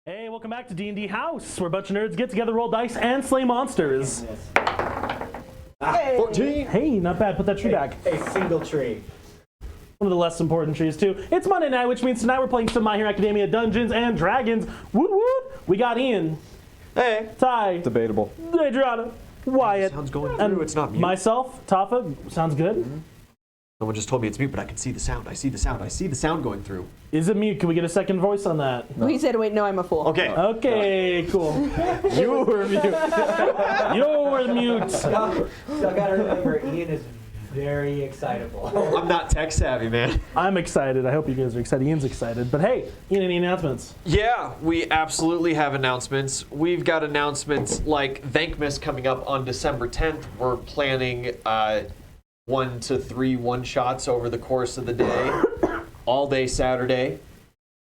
Hey, welcome back to D&D House, where a bunch of nerds get together, roll dice, and slay monsters. Hey. 14. Hey, not bad. Put that tree back. A single tree. One of the less important trees, too. It's Monday night, which means tonight we're playing some My Hero Academia Dungeons and Dragons. Woot woot! We got Ian. Hey. Ty. Debatable. Adriana. Wyatt. Sounds going and through. It's not mute. Myself, Tafa. Sounds good. Mm-hmm. Someone just told me it's mute, but I can see the sound. I see the sound. I see the sound going through. Is it mute? Can we get a second voice on that? No. He said, wait, no, I'm a fool. Okay. Okay, cool. You were mute. You were mute. So I gotta remember, Ian is very excitable. I'm not tech savvy, man. I'm excited. I hope you guys are excited. Ian's excited. But hey, Ian, any announcements? Yeah, we absolutely have announcements. We've got announcements like Thankmas coming up on December 10th. We're planning 1 to 3 one-shots over the course of the day, all day Saturday.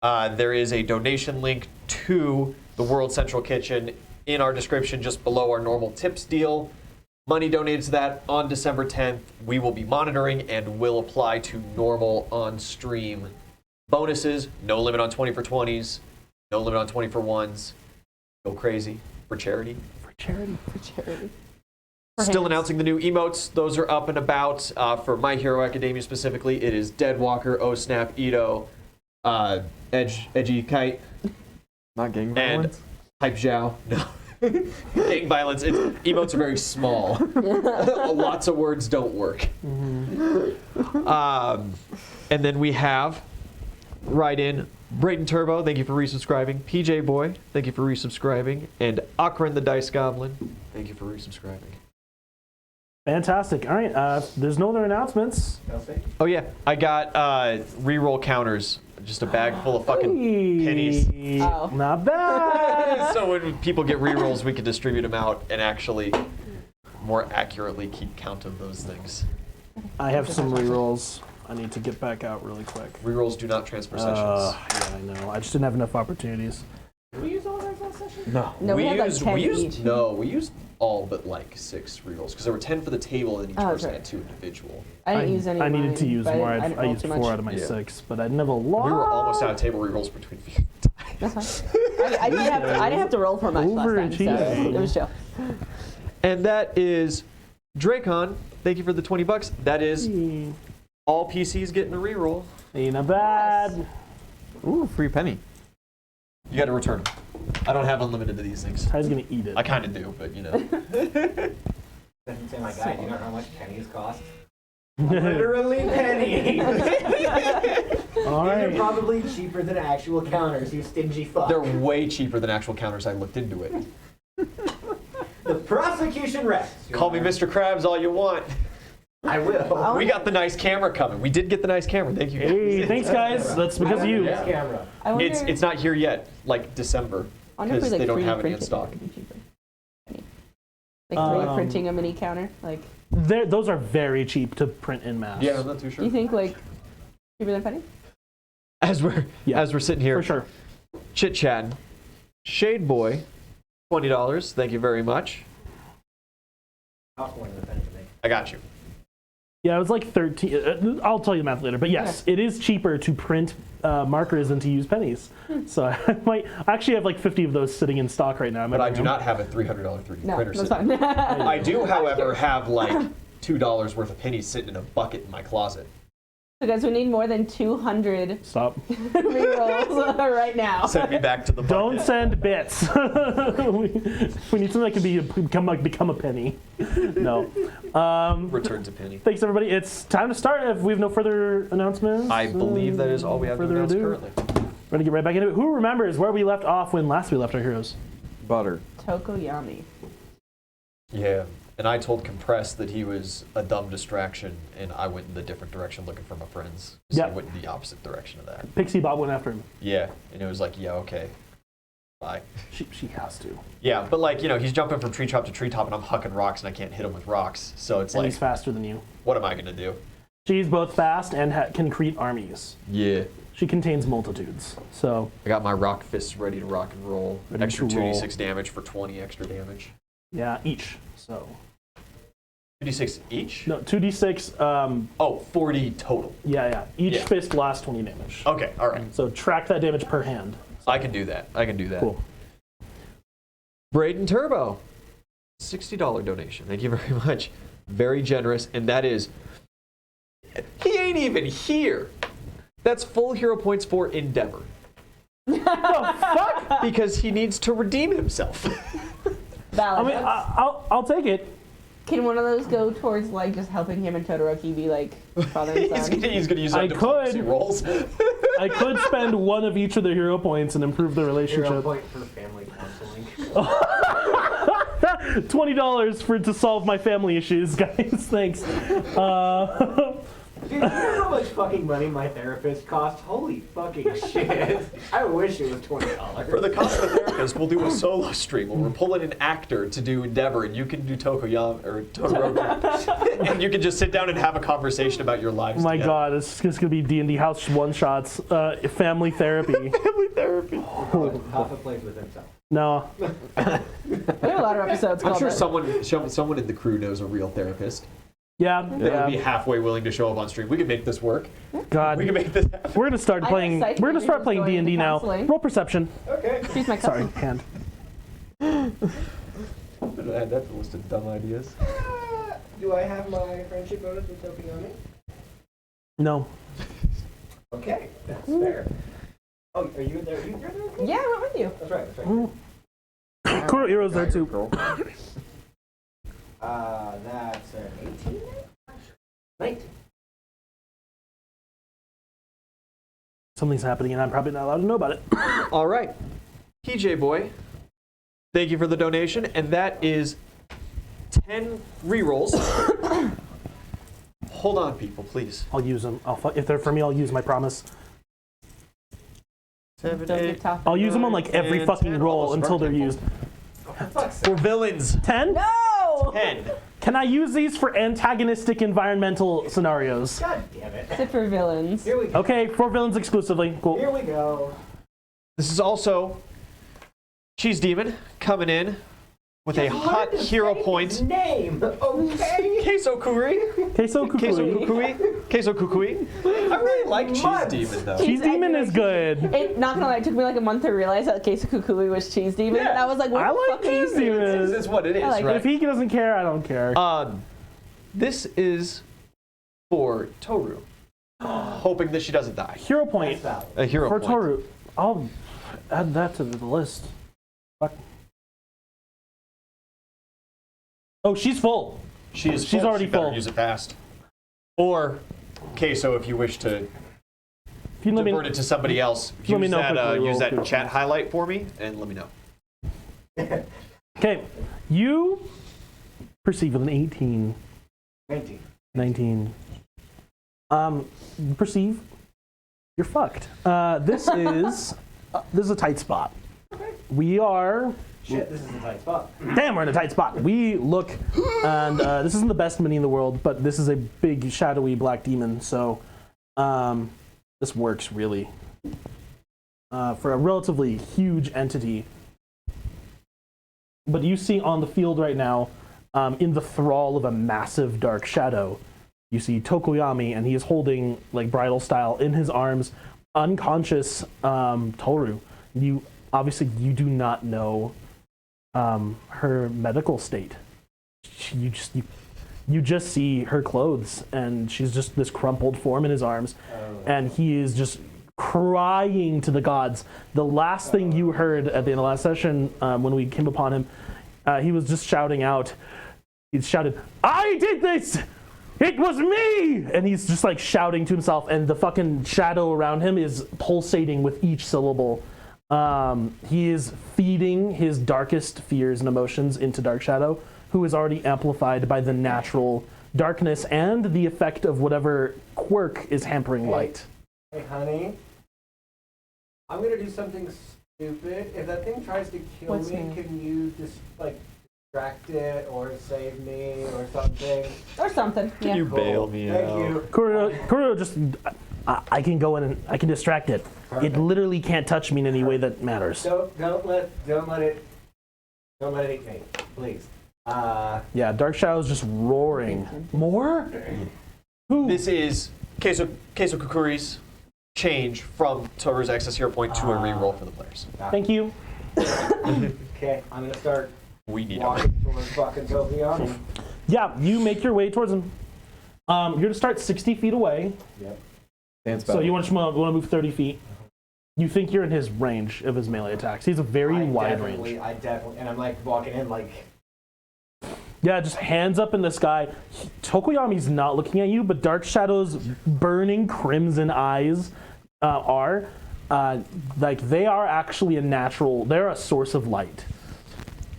There is a donation link to the World Central Kitchen in our description just below our normal tips deal. Money donated to that on December 10th. We will be monitoring and will apply to normal on-stream bonuses. No limit on 20 for 20s. No limit on 20 for 1s. Go crazy for charity. For charity. For charity. Still announcing the new emotes. Those are up and about. For My Hero Academia specifically, it is Deadwalker, Oh Snap, Ito, Edgy Kite, Not gang and violence? Hype Xiao. No. Gang violence. Emotes are very small. Lots of words don't work. Mm-hmm. And then we have right in Brayton Turbo, thank you for resubscribing. PJ Boy, thank you for resubscribing. And Akron the Dice Goblin, thank you for resubscribing. Fantastic. All right. There's no other announcements. Oh yeah, I got reroll counters. Just a bag full of fucking pennies. Oh. Not bad. So when people get rerolls, we can distribute them out and actually more accurately keep count of those things. I have some rerolls. I need to get back out really quick. Rerolls do not transfer sessions. Yeah, I know. I just didn't have enough opportunities. Did we use all those last session? No. No, we had like 10 each. We used all but like 6 rerolls because there were 10 for the table and each person right. had 2 individual. I didn't use any I of needed mine, to use but more. I didn't I roll used too 4 much. out of my Yeah. 6, but I never lost. We were almost out of table rerolls between few times. That's fine. I didn't have to roll for much last time, so Overachieving. it was chill. And that is Dracon. Thank you for the $20. That is all PCs getting a reroll. Ain't a bad. Ooh, free penny. You got to return them. I don't have unlimited of these things. Ty's gonna eat it. I kind of do, but you know. Doesn't say my guy. Do you know how much pennies cost? Literally penny. All These are right. probably cheaper than actual counters, you stingy fuck. They're way cheaper than actual counters. I looked into it. The prosecution rests. Call me Mr. Krabs all you want. I will. We got the nice camera coming. We did get the nice camera. Thank you. Hey, thanks guys. That's because of you. This camera. I wonder, It's not here yet, like December, I wonder if because we, like, they don't 3D have any in printed stock. it would be cheaper. Like 3D printing a mini counter? Like, Those are very cheap to print in mass. Yeah, I'm not too do sure. you think like cheaper than penny? As we're sitting here For sure. chit chatting, Shade Boy, $20. Thank you very much. Cost more than a penny to make. I got you. Yeah, it was like 13. I'll tell you the math later. But yes, it is cheaper to print markers than to use pennies. So I might actually have like 50 of those sitting in stock right now. But I do not have a $300 3D No, printer that's sitting. fine. I do, however, have like $2 worth of pennies sitting in a bucket in my closet. So guys, we need more than 200 Stop. rerolls right now. Send me back to the bucket. Don't send bits. we need something that can become a penny. No. Return to penny. Thanks everybody. It's time to start. If we have no further announcements, I believe that is all we have to further announce ado. currently. We're gonna get right back into it. Who remembers where we left off when last we left our heroes? Butter. Tokoyami. Yeah, and I told Compress that he was a dumb distraction, and I went in the different direction looking for my friends. So Yeah. I went in the opposite direction of that. Pixie Bob went after him. Yeah, and it was like, yeah, okay, bye. She has to. Yeah, but like, you know, he's jumping from treetop to treetop, and I'm hucking rocks, and I can't hit him with rocks. So it's And like, he's faster than you. what am I gonna do? She's both fast and can create armies. Yeah. She contains multitudes. So I got my rock fists ready to rock and roll. Ready Extra to roll. 2d6 damage for 20 extra damage. yeah, each. So 2d6 each? no, 2d6. Oh, 40 total. Yeah. Each Yeah. fist lasts 20 damage. Okay, all right. So track that damage per hand. I can do that. I can do that. Cool. Braden Turbo, $60 donation. Thank you very much. Very generous. And that is, he ain't even here. That's full hero points for Endeavor. Fuck! Because he needs to redeem himself. I mean, Valid. I'll take it. Can one of those go towards like just helping him and Todoroki be like father and he's son? gonna use I that diplomacy could. rolls. I could spend one of each of the hero points and improve the Hero relationship. point for family counseling. $20 to solve my family issues, guys. Thanks. Dude, you know how much fucking money my therapist costs? Holy fucking shit. I wish it was $20. For the cost of a therapist, we'll do a solo stream where we're pulling an actor to do Endeavor, and you can do Tokoyami or Todoroki. And you can just sit down and have a conversation about your lives. Oh my together. god, it's just gonna be D&D house one-shots, family therapy. Family therapy. Papa plays with himself. No. We have a lot of episodes I'm called sure that. someone in the crew knows a real therapist. Yeah. That would be halfway willing to show up on stream. We can make this work. God. We can make this happen. We're gonna start I playing. have We're gonna start psychic playing reasons D&D going now. into counseling. Roll perception. Okay. She's my Sorry, cousin. hand. Add that to the list of dumb ideas. Do I have my friendship bonus with Tokoyami? No. Okay, that's fair. Oh, are you there? You're there? Yeah, I went with you. That's right, that's right. Kurohiro's there too. That's an 18? 19. Something's happening and I'm probably not allowed to know about it. All right. PJ Boy, thank you for the donation. And that is 10 rerolls. Hold on, people, please. I'll use them. If they're for me, I'll use my promise. 7, Don't 8. get tough. I'll use them on like every And fucking 10, roll almost until they're perfect. used. For villains. 10? No! 10. Can I use these for antagonistic environmental scenarios? God damn it. Except for villains. Here we go. Okay, for villains exclusively. Cool. Here we go. This is also Cheese Demon coming in with a hot hero point. Name. Okay. Queso Kuri. Queso Queso Kukui. Kukui. Queso Kukui. I really like Cheese Months. Demon, though. Cheese Demon is good. It, not gonna lie, it took me like a month to realize that Case of Kukui was Cheese Demon. Yeah. And I was like, what I the like fuck are you Cheese saying? Demon. It's what it is, I like it. right? If he doesn't care, I don't care. This is for Toru. Hoping that she doesn't die. Hero point That's valid. A hero for point. Toru. I'll add that to the list. Fuck. Oh, she's full. She's already she better full. Use it fast. Or Queso, if you wish to If you let me, divert it to somebody else, let me use know that, quickly, use roll that quick. chat highlight for me and let me know. okay, you perceive with an 18, 19. 19. You perceive you're fucked. This is a tight spot. We are. Shit, this is a tight spot. Damn, we're in a tight spot. We look, and this isn't the best mini in the world, but this is a big, shadowy black demon, so this works really. For a relatively huge entity. But you see on the field right now, in the thrall of a massive dark shadow, you see Tokoyami, and he is holding, like bridal style, in his arms, unconscious Toru. You do not know her medical state. You just see her clothes, and she's just this crumpled form in his arms, and he is just crying to the gods. The last thing you heard at the end of last session, when we came upon him, he was just shouting out. He shouted, "I did this! It was me!" And he's just like shouting to himself, and the fucking shadow around him is pulsating with each syllable. He is feeding his darkest fears and emotions into Dark Shadow, who is already amplified by the natural darkness and the effect of whatever quirk is hampering light. Hey, honey. I'm going to do something stupid. If that thing tries to kill What's me, new? can you just, like, distract it or save me or something? Or something. Yeah. You Cool. bail me Thank out. you. Kuro just, I can go in and I can distract it. Perfect. It literally can't touch me in any way that matters. Don't let it eat me, please. Yeah, Dark Shadow's just roaring. More? Who? This is Queso Kukuri's change from Tover's excess hero point to a reroll for the players. Thank you. Okay, I'm gonna start We need a walking towards fucking Tokyo. Yeah, you make your way towards him. You're going to start 60 feet away. Yep. Dance So battle. you want to move 30 feet. You think you're in his range of his melee attacks. He's a very wide range. I definitely, and I'm like walking in like. Yeah, just hands up in the sky. Tokoyami's not looking at you, but Dark Shadow's burning crimson eyes are. Like, they are actually they're a source of light.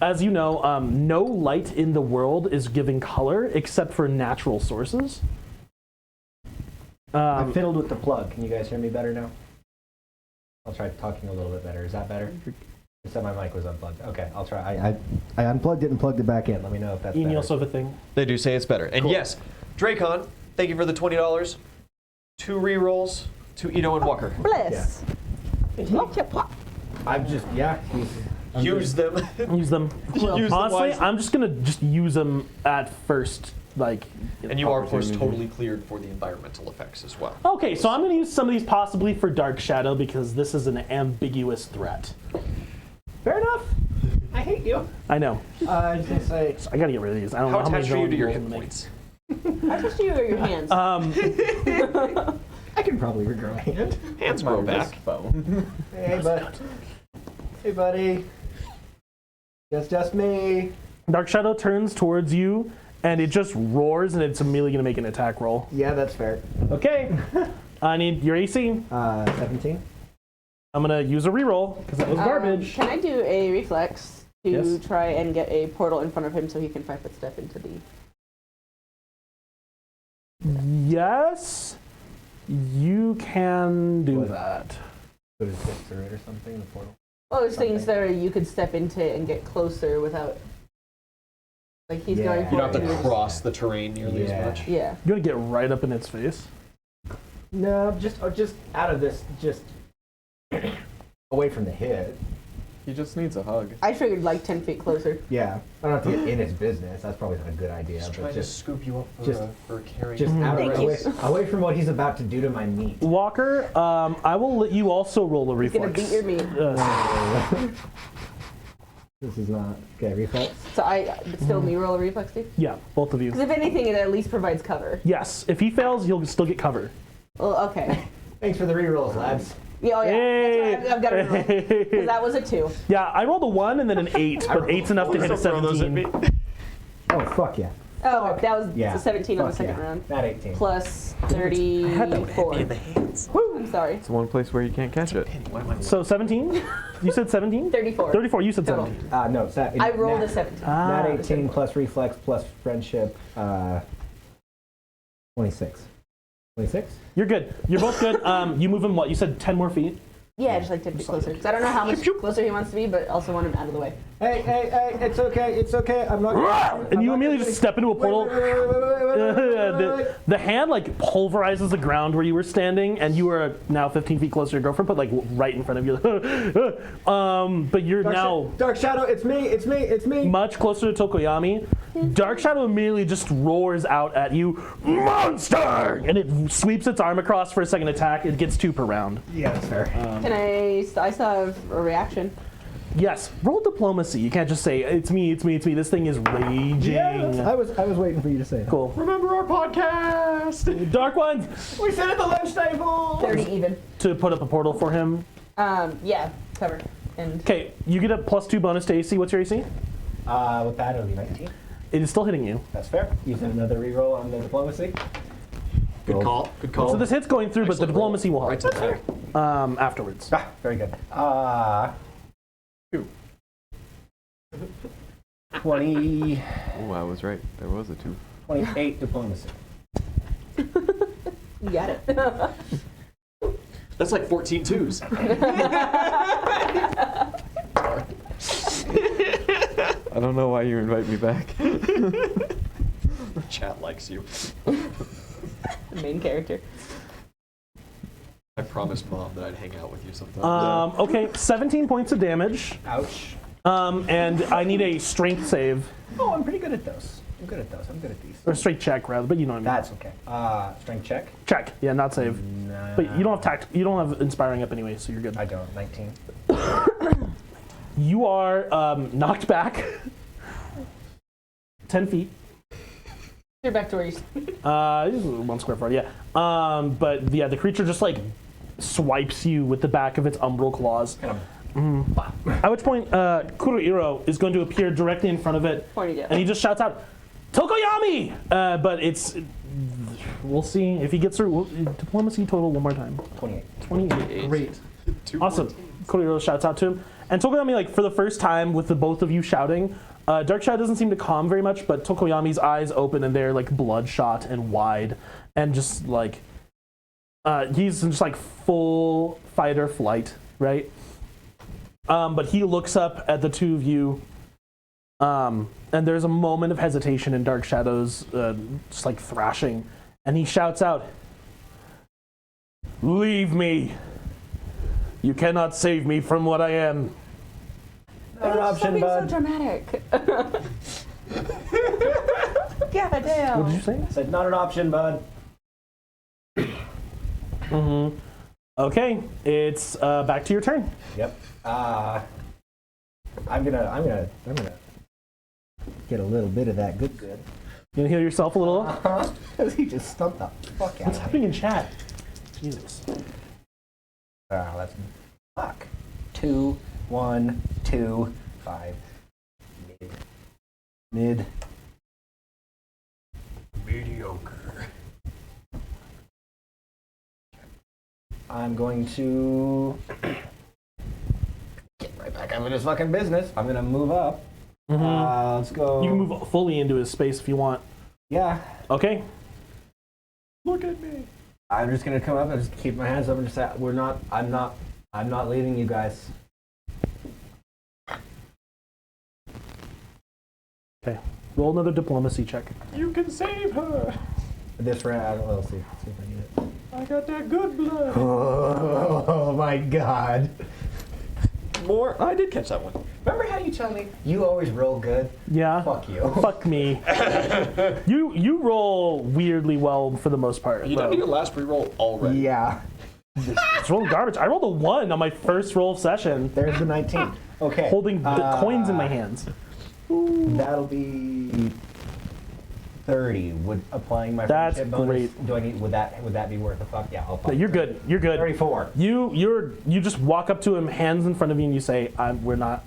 As you know, no light in the world is giving color except for natural sources. I fiddled with the plug. Can you guys hear me better now? I'll try talking a little bit better. Is that better? You said my mic was unplugged. Okay, I'll try. I unplugged it and plugged it back in. Let me know if that's Ian, you better. also have a thing. They do say it's better. And yes, Dracon, thank you for the $20. 2 rerolls to Ito and Walker. Bless. I'm just, Use them. Use them. Use them Honestly, wisely. I'm just going to use them at first. Like, And you are, of course, Opportunity. totally cleared for the environmental effects as well. okay, so I'm going to use some of these possibly for Dark Shadow because this is an ambiguous threat. fair enough. I hate you. I know. I was gonna say. I got to get rid of these. I don't How know how many attached are you to your rolls hit I'm gonna points? How much do you or your hands? I can probably regrow a hand. Hands grow back. Hey, buddy. Just me. Dark Shadow turns towards you, and it just roars, and it's immediately going to make an attack roll. Yeah, that's fair. Okay. I need your AC. 17. I'm going to use a reroll, because that was garbage. Can I do a reflex to Yes. try and get a portal in front of him so he can 5-foot step into the... Yes, you can do What? that. Put his hip through it or something, the portal. Well, there's things Something. that you could step into and get closer without... Like, he's Yeah. going You You for don't have it. to cross the terrain nearly Yeah. as much. Yeah. You're going to get right up in its face. No, just out of this, just away from the hit. He just needs a hug. I figured like 10 feet closer. Yeah, I don't have to get in his business. That's probably not a good idea. Just But trying to just scoop you up for carrying. out of Thank away, you. away from what he's about to do to my meat. Walker, I will let you also roll a He's gonna reflex. beat your meat. This is not okay. Reflex. So still me roll a reflex, Steve? Yeah, both of you. Because if anything, it at least provides cover. Yes, if he fails, you'll still get cover. Well, okay. Thanks for the rerolls, lads. Yeah, oh yeah. Hey. That's right. I've got to reroll. Because that was a 2. Yeah, I rolled a 1 and then an 8, but 8's enough to hit a 17. Oh fuck yeah. Oh, that was Yeah. a 17 on the Fuck second yeah. round. Not 18. Plus 34. hands. Woo! I'm sorry. It's the one place where you can't catch it. So 17? You said 17? 34. 34, you said Total. 17. No. I rolled a 17. Not 18 plus reflex plus friendship. 26. 26? You're good. You're both good. You move him what? You said 10 more feet? Yeah, just like 10 feet closer. Because I don't know how much closer he wants to be, but also want him out of the way. Hey, it's okay. I'm not. And you immediately just step into a portal. Wait. The hand like pulverizes the ground where you were standing, and you are now 15 feet closer to your girlfriend, but like right in front of you. But you're now Dark Shadow, it's me. much closer to Tokoyami. Dark Shadow immediately just roars out at you, monster! And it sweeps its arm across for a second attack. It gets 2 per round. Yeah, that's fair. Can I still have a reaction? Yes, roll diplomacy. You can't just say, it's me. This thing is raging. I was waiting for you to say that. Cool. Remember our podcast. Dark Ones! We sit at the lunch table. 30 even. To put up a portal for him. Yeah, cover. And Okay, you get a +2 bonus to AC. What's your AC? With that, it'll be 19. It is still hitting you. That's fair. Use another reroll on the diplomacy. Good call. Good call. So this hit's going through, but the Excellent diplomacy will Right help to the back. afterwards. Very good. 20, Oh, I was right. There was a 2. 28 diplomacy. you got it. That's like 14 twos. I don't know why you invite me back. Chat likes you. The main character. I promised Mom that I'd hang out with you sometime. Okay, 17 points of damage. Ouch. And I need a strength save. Oh, I'm pretty good at those. I'm good at those. I'm good at these. Or straight check, rather, but you know what I mean. That's okay. Strength check. Check. Yeah, not save. Nah, But you don't have you don't have inspiring up anyway, so you're good. I don't. 19. You are knocked back 10 feet. You're back to where you. This is 1 square foot, yeah. But yeah, the creature just like swipes you with the back of its umbral claws. Kind of. At which point, Kurohiro is going to appear directly in front of it, Pointing down. and he just shouts out, "Tokoyami!" But it's, we'll see if he gets through. Diplomacy total one more time. 28. 28. Great. Awesome. Kurohiro shouts out to him, and Tokoyami, like for the first time, with the both of you shouting, Dark Shadow doesn't seem to calm very much, but Tokoyami's eyes open and they're like bloodshot and wide, and just like he's just like full fight or flight, right? But he looks up at the two of you, and there's a moment of hesitation in Dark Shadow's just like thrashing, and he shouts out, "Leave me! You cannot save me from what I am." Not an option, Stop bud. being so dramatic. God damn. What did you say? I said, not an option, bud. Mm-hmm. Okay, it's back to your turn. Yep. I'm gonna get a little bit of that good. You gonna heal yourself a little? He just stumped the fuck out What's of me. happening in chat? Jesus. That's fuck. 2, 1, 2, 5. Mid. Mediocre. I'm going to get right back up in his fucking business. I'm gonna move up. Let's go. You can move fully into his space if you want. Yeah. Okay. Look at me. I'm just gonna come up and just keep my hands up and just say, I'm not leaving you guys. Okay. Roll another diplomacy check. You can save her. This round, let's see if I get it. I got that good blood. Oh my god. More. I did catch that one. Remember how you tell me you always roll good? Yeah. Fuck you. Fuck me. You roll weirdly well for the most part. You bro. done your last reroll already. Yeah. It's rolling garbage. I rolled a 1 on my first roll of session, There's the 19. Okay. holding the coins in my hands. That'll be 30. Would applying my That's friendship bonus, great. do I need would that be worth a fuck? Yeah, I'll You're good. You're good. 34. You just walk up to him, hands in front of you, and you say, I'm not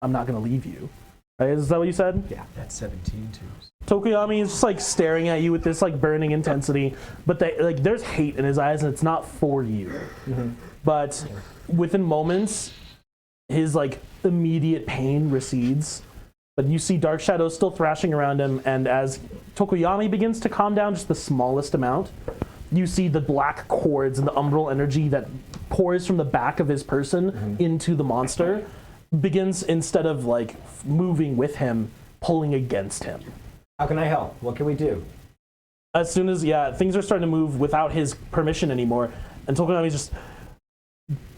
gonna leave you. Right? Is that what you said? Yeah. That's 17 twos. Tokoyami is just like staring at you with this like burning intensity, but there's hate in his eyes, and it's not for you. But within moments, his like immediate pain recedes. But you see Dark Shadow still thrashing around him, and as Tokoyami begins to calm down just the smallest amount, you see the black cords and the umbral energy that pours from the back of his person into the monster begins, instead of like moving with him, pulling against him. How can I help? What can we do? As soon as, things are starting to move without his permission anymore, and Tokoyami's just,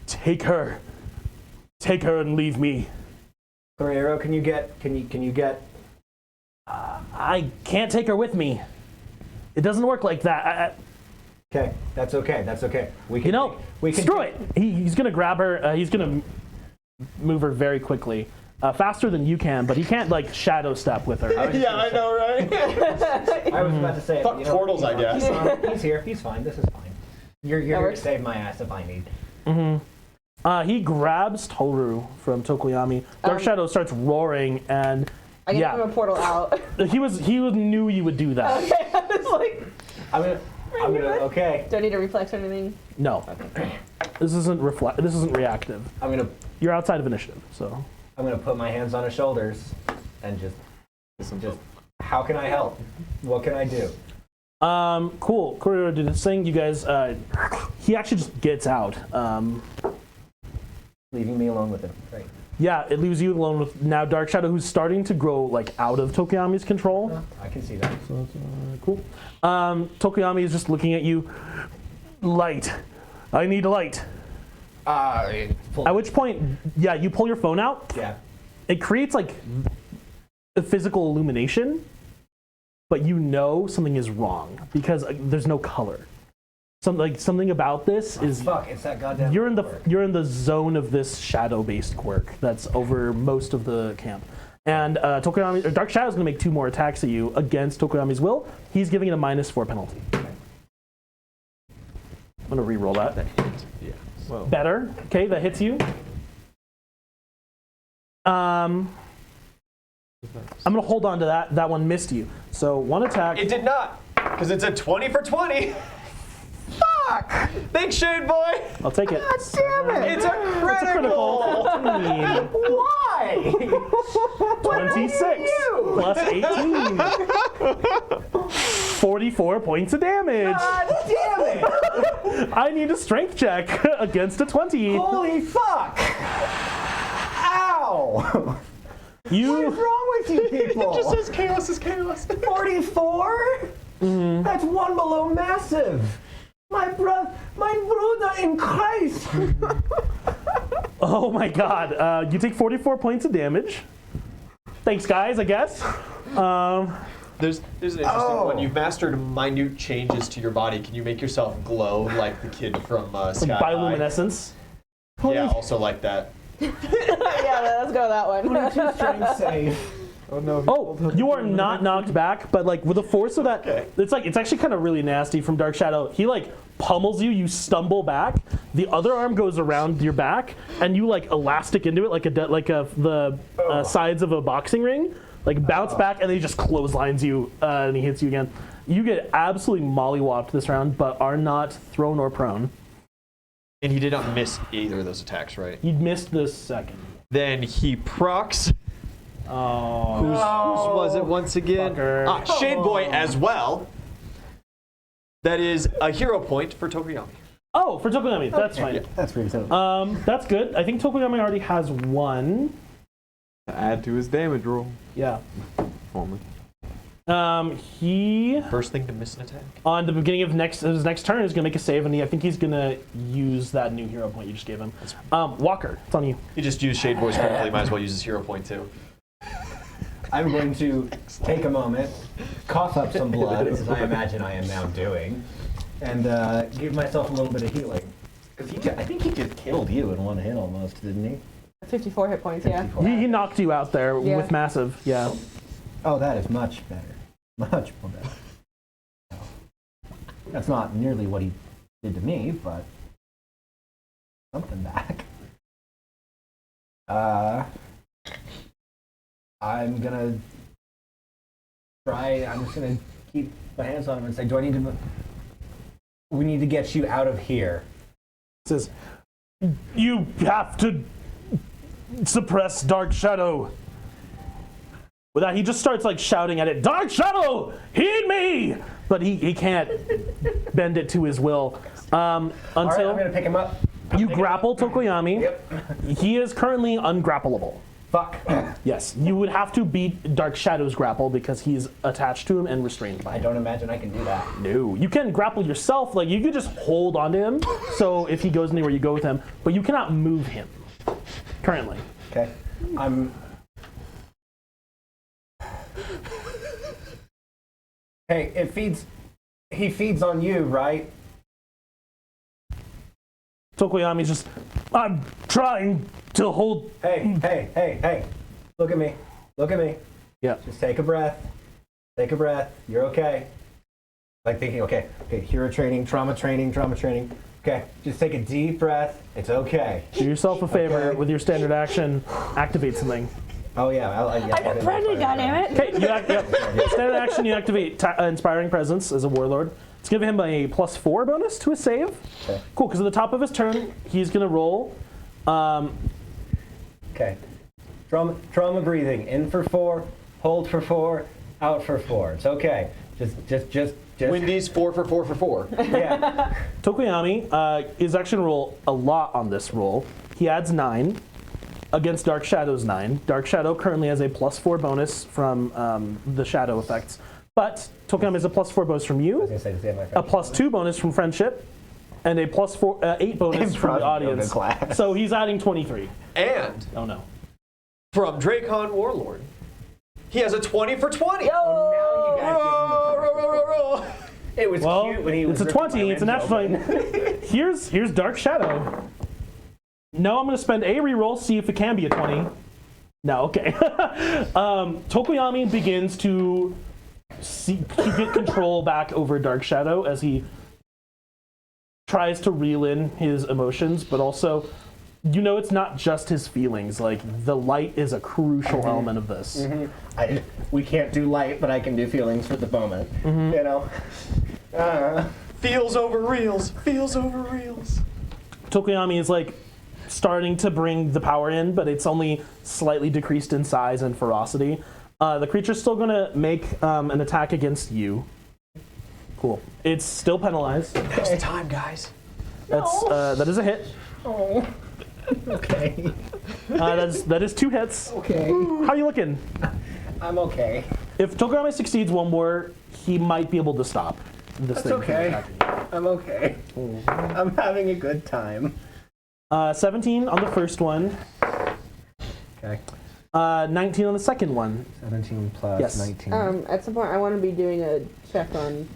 take her and leave me. Guerrero, can you get I can't take her with me. It doesn't work like that. Okay, that's okay. We can Screw it. He's gonna grab her. He's gonna move her very quickly, faster than you can, but he can't like shadow step with her. Yeah, I know, right? I was about to say, Fuck portals, I guess. He's here. He's fine. This is fine. You're here to save my ass if I need. He grabs Toru from Tokoyami. Dark Shadow starts roaring, and I can give him a portal out. he knew you would do that. Okay, I was like, I'm gonna. Okay. do I need a reflex or anything? No, this isn't reactive. I'm You're outside of initiative, so. gonna put my hands on his shoulders and just. How can I help? What can I do? Cool. Courier did his thing. You guys. He actually just gets out. Leaving me alone with him. Right. Yeah, it leaves you alone with now Dark Shadow, who's starting to grow like out of Tokoyami's control. I can see that. So that's cool. Tokoyami is just looking at you. Light. I need a light. At which point, you pull your phone out. Yeah. It creates like a physical illumination, but you know something is wrong because there's no color. Something about this is Fuck, it's that goddamn. you're in the zone of this shadow-based quirk that's over most of the camp. And Dark Shadow is going to make 2 more attacks at you against Tokoyami's will. He's giving it a -4 penalty. I'm going to re-roll that. Yeah. Well, Better. Okay, that hits you. I'm going to hold on to that. That one missed you. So 1 attack. It did not, because it's a 20 for 20. Fuck! Thanks, Shade Boy. I'll take it. God damn it! It's a critical. Why? 26 plus 18. 44 points of damage. God damn it! I need a strength check against a 20. Holy fuck! Ow! What is wrong with you people? It just says chaos is chaos. 44? That's 1 below massive. My brother in Christ. Oh my god. You take 44 points of damage. Thanks, guys, I guess. There's an interesting one. You've mastered minute changes to your body. Can you make yourself glow like the kid from Sky High? Bioluminescence. Yeah, also like that. Yeah, let's go with that one. Strength save. oh no. Oh, you are not knocked back, but like with the force of that, it's actually kind of really nasty from Dark Shadow. He like pummels you, you stumble back, the other arm goes around your back, and you like elastic into it like the sides of a boxing ring, like bounce back, and then he just clotheslines you, and he hits you again. You get absolutely mollywopped this round, but are not thrown or prone. And he did not miss either of those attacks, right? You missed the second. Then he procs. Oh. Whose was it once again? Fucker. Shade Boy as well. That is a hero point for Tokoyami. Oh, for Tokoyami, that's fine. That's reasonable. That's good. I think Tokoyami already has 1. To add to his damage roll. Yeah. Only. He First thing to miss an attack. on the beginning of his next turn is gonna make a save, and I think he's gonna use that new hero point you just gave him. Walker, it's on you. He just used Shade Boy's critically. Might as well use his hero point too. I'm going to take a moment, cough up some blood, as I imagine I am now doing, and give myself a little bit of healing. Because I think he just killed you in 1 hit almost, didn't he? 54 hit points, yeah. He knocked you out there Yeah. with massive. Yeah. Oh, that is much better. Much more better. That's not nearly what he did to me, but something back. I'm gonna try. I'm just gonna keep my hands on him and say, "Do I need to? We need to get you out of here." Says, you have to suppress Dark Shadow. With that, he just starts like shouting at it, Dark Shadow, heed me! But he can't bend it to his will. All right, Until I'm gonna pick him up. you grapple Tokoyami. Yep. He is currently ungrappleable. Fuck. Yes, you would have to beat Dark Shadow's grapple because he's attached to him and restrained by I him. don't imagine I can do that. No, you can grapple yourself. Like you could just hold onto him. So if he goes anywhere, you go with him. But you cannot move him currently. Okay. Hey, he feeds on you, right? Tokoyami's just, I'm trying to hold. Hey. Look at me. Yeah. Just take a breath. You're okay. Like thinking, okay, hero training, trauma training. Okay, just take a deep breath. It's okay. Do yourself a favor Okay. with your standard action, activate something. Oh yeah, I'm a friendly, goddammit. Okay, standard action, you activate Inspiring Presence as a warlord. It's giving him a +4 bonus to his save. Okay. Cool, because at the top of his turn, he's going to roll. Okay. Trauma breathing. In for 4, hold for 4, out for 4. It's okay. Just. Wendy's 4 for 4 for 4. Yeah. Tokoyami is actually going to roll a lot on this roll. He adds 9 against Dark Shadow's 9. Dark Shadow currently has a +4 bonus from the shadow effects. But Tokoyami has a +4 bonus from you, I was gonna say to save my a friend. +2 bonus from friendship, and a +8 bonus from the Improv yoga audience. class. So he's adding 23. And Oh no. from Dracon Warlord, He has a 20 for 20. Oh, now you guys give him the Roll. It was Well, cute when he was it's a ripping 20. my It's a ribs natural. open. Here's Dark Shadow. No, I'm going to spend a reroll, see if it can be a 20. No, okay. Tokoyami begins to get control back over Dark Shadow as he tries to reel in his emotions, but also, you know, it's not just his feelings. Like, the light is a crucial element of this. We can't do light, but I can do feelings for the moment. You know? Feels over reels. Feels over reels. Tokoyami is like starting to bring the power in, but it's only slightly decreased in size and ferocity. The creature's still going to make an attack against you. Cool. It's still penalized. Now's the time, guys. That is a hit. Oh. Okay. That is 2 hits. Okay. How are you looking? I'm okay. If Tokoyami succeeds one more, he might be able to stop this That's thing from okay. attacking you. I'm okay. I'm having a good time. 17 on the first one. Okay. 19 on the second one. 17 plus Yes. 19. At some point, I want to be doing a check on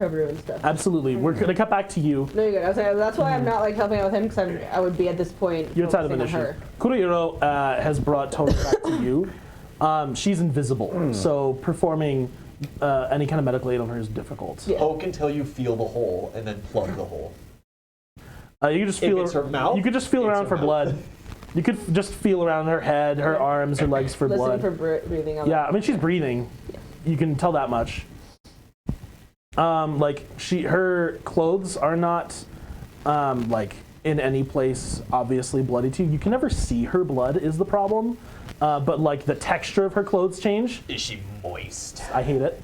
cover and stuff. Absolutely. We're going to cut back to you. No, you're good. I was saying, that's why I'm not like helping out with him because I would be at this point. You're outside of focusing on initiative. her. Kurohiro has brought Toto back to you. She's invisible, so performing any kind of medical aid on her is difficult. Yeah. Poke until you feel the hole, and then plug the hole. You can just If feel it's her mouth, You could just feel it's around her for mouth. blood. You could just feel around her head, her arms, her legs for Listen blood. for breathing. Yeah, I mean she's breathing. You can tell that much. Her clothes are not like in any place obviously bloody too. You can never see her blood is the problem. But like the texture of her clothes change. Is she moist? I hate it.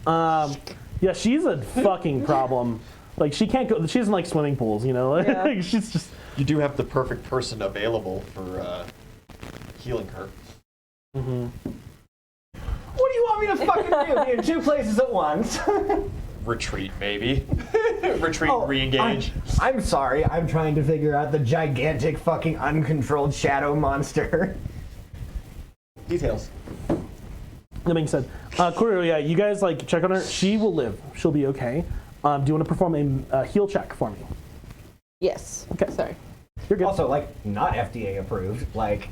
Yeah, she's a fucking problem. Like she can't go. She doesn't like swimming pools, you know. Yeah. Like, she's just. You do have the perfect person available for healing her. What do you want me to fucking do? Be in 2 places at once. Retreat, maybe. Retreat, Oh, re-engage. I'm sorry. I'm trying to figure out the gigantic fucking uncontrolled shadow monster. Details. That being said, Kurohiro, yeah, you guys like check on her. She will live. She'll be okay. Do you want to perform a heal check for me? Yes. Okay. Sorry. You're good. Also, like, not FDA approved. Like,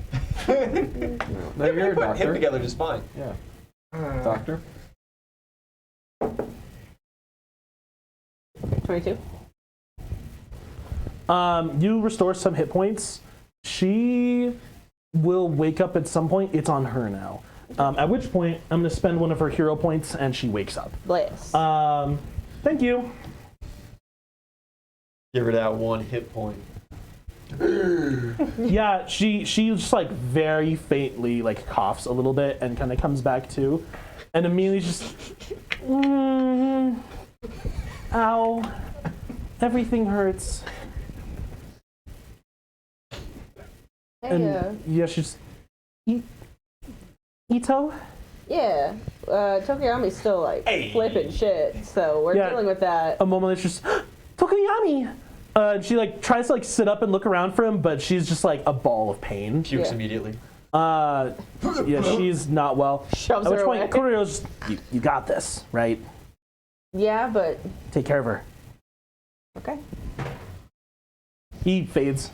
No, you're a Put him doctor. together just fine. Yeah. Doctor. 22. You restore some hit points. She will wake up at some point. It's on her now. At which point, I'm going to spend one of her hero points, and she wakes up. Bless. Thank you. Give her that 1 hit point. Yeah, she just like very faintly like coughs a little bit and kind of comes back to, and immediately just, ow, everything hurts. Hey, And yeah, she's, Ito? yeah. Tokoyami's still like Hey. flipping shit, so we're Yeah. dealing with that. A moment it's just, Tokoyami! She like tries to like sit up and look around for him, but she's just like a ball of pain. Pukes Yeah. immediately. Yeah, she's not well. Shoves At which her point, away. Kurohito's just, you got this, right? Yeah, but Take care of her. okay. He fades.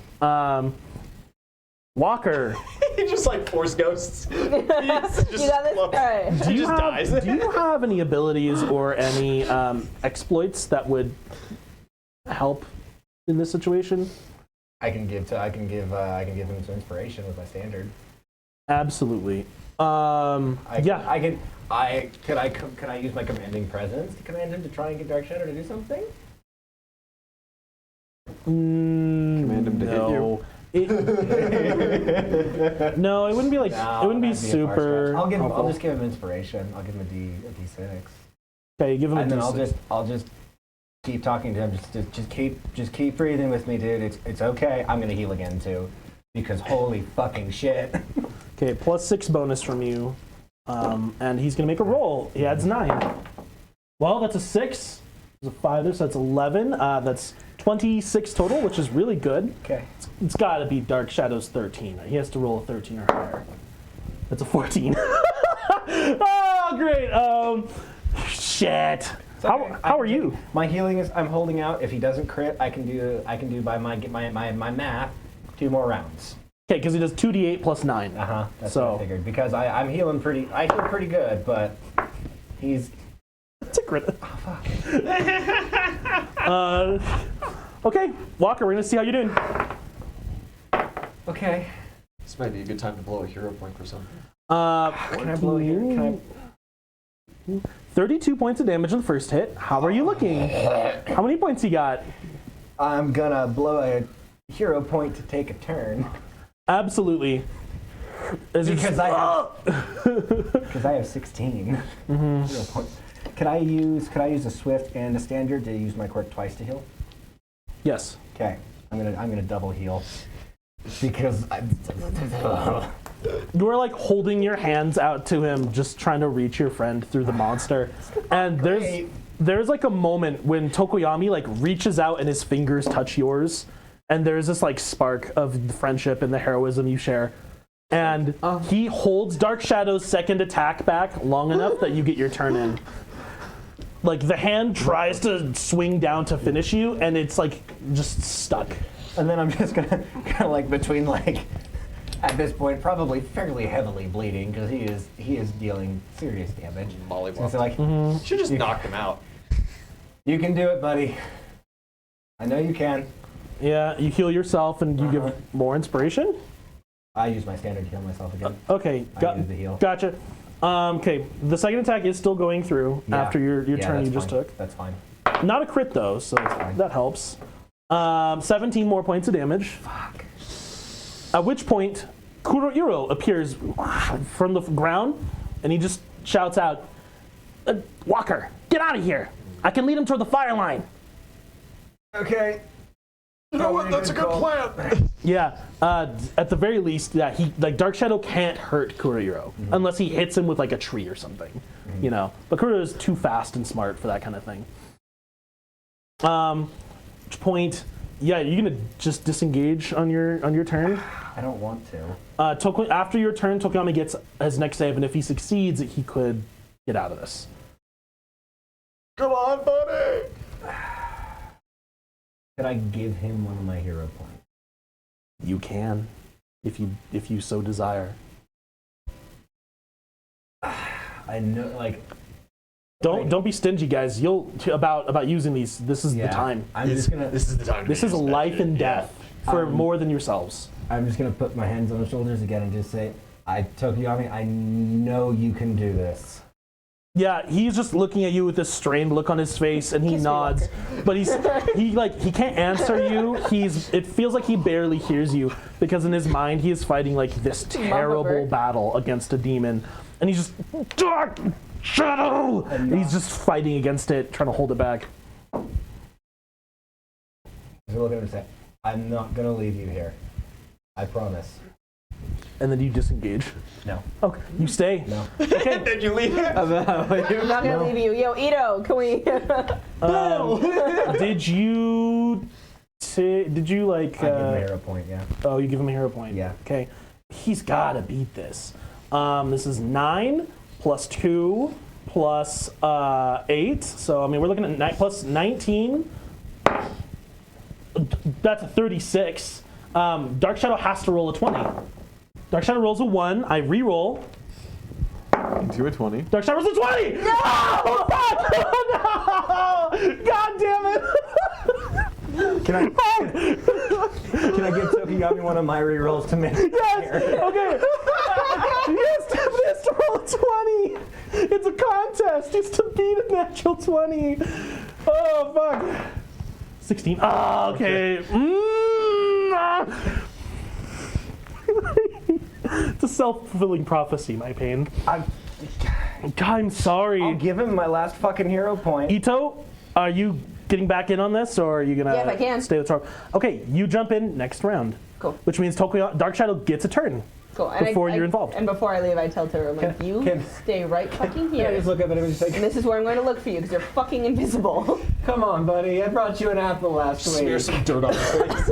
Walker, He just like force ghosts. You got this? All right. do you, just have, dies. do you have any abilities or any exploits that would help in this situation? I can give him some inspiration with my standard. Absolutely. Could Yeah. I use my commanding presence to command him to try and get Dark Shadow to do something? Command him to hit you. No, it wouldn't be like No, it wouldn't be that'd a far super. stretch. I'll helpful. just give him inspiration. I'll give him a D6. Okay, give him And a then D6. I'll just keep talking to him. Just keep breathing with me, dude. It's okay. I'm gonna heal again too, because holy fucking shit. Okay, +6 bonus from you, and he's gonna make a roll. He adds 9. Well, that's a 6. There's a 5 there, so that's 11. That's 26 total, which is really good. Okay. It's got to be Dark Shadow's 13. He has to roll a 13 or higher. That's a 14. Oh, great. Shit. How are you? My healing is I'm holding out. If he doesn't crit, I can do by my math 2 more rounds. Okay, because he does 2d8 plus 9. That's So- what I figured because I'm healing pretty. I heal pretty good, but he's. It's a crit. Okay, Walker, we're gonna see how you're doing. Okay. This might be a good time to blow a hero point for something. Can I blow here? Can 32 points of damage on the first hit. How are you looking? How many points you got? I'm gonna blow a hero point to take a turn Absolutely. because I have 16 hero points. Could I use a swift and a standard to use my quirk twice to heal? Yes. Okay, I'm gonna double heal because You are like holding your hands out to him, just trying to reach your friend through the monster. And there's like a moment when Tokoyami like reaches out and his fingers touch yours, and there's this like spark of friendship and the heroism you share. And he holds Dark Shadow's second attack back long enough that you get your turn in. Like the hand tries to swing down to finish you, and it's like just stuck. and then I'm just gonna kind of like between like at this point probably fairly heavily bleeding because he is dealing serious damage. Mollywop. So like Should just knock him out. you can do it, buddy. I know you can. Yeah, you heal yourself and you give more inspiration. I use my standard to heal myself again. Okay, I use the heal. Gotcha. Okay, the second attack is still going through Yeah. after your turn that's you just fine. took. That's fine. Not a crit though, so fine. that helps. 17 more points of damage. Fuck. At which point, Kurohiro appears from the ground, and he just shouts out, "Walker, get out of here! I can lead him toward the fire line." Okay. You know what? That's a good plan. Yeah, at the very least, yeah, he like Dark Shadow can't hurt Kurohiro unless he hits him with like a tree or something, you know. But Kurohiro is too fast and smart for that kind of thing. Which point, yeah, you're gonna just disengage on your turn. I don't want to. After your turn, Tokoyami gets his next save, and if he succeeds, he could get out of this. Come on, buddy. Could I give him one of my hero points? You can, if you so desire. I know, like. Don't be stingy, guys. You'll about using these. This is the time. I'm just gonna. This is the time. This is life and death for more than yourselves. I'm just gonna put my hands on his shoulders again and just say, Tokoyami, I know you can do this. Yeah, he's just looking at you with this strained look on his face, and he Kiss me, nods. But he can't answer you. It feels like he barely hears you because in his mind he is fighting like this terrible bird. battle against a demon, and he's just Dark Shadow. And he's just fighting against it, trying to hold it back. So look at him and say, I'm not gonna leave you here. I promise. And then you disengage. No. Okay, you stay. No. Okay. Did you leave him? I'm not gonna leave you. Yo, Ito, can we? Did you like? I give him a hero point, yeah. Oh, you give him a hero point. Yeah. Okay. He's gotta beat this. This is 9 plus 2 plus 8. So I mean, we're looking at plus 19. That's a 36. Dark Shadow has to roll a 20. Dark Shadow rolls a 1. I re-roll. Do a 20. Dark Shadow rolls a 20. No! Fuck! No! God damn it! Can I give Tokoyami one of my rerolls to make Yes! Okay! He has to roll a 20! It's a contest! It's to beat a natural 20! Oh, fuck! 16. Ah, okay. It's a self-fulfilling prophecy, my pain. I'm sorry. I'll give him my last fucking hero point. Ito, are you getting back in on this, or are you gonna Yeah, if I can. stay with Toro? Okay, you jump in next round. Cool. Which means Dark Shadow gets a turn. Cool. And Before you're involved. And before I leave, I tell Toro, like, you stay right fucking Yeah, here. just look up at him and just And say, this is where I'm going to look for you because you're fucking invisible. come on, buddy. I brought you an apple last Smear week. some dirt on his face.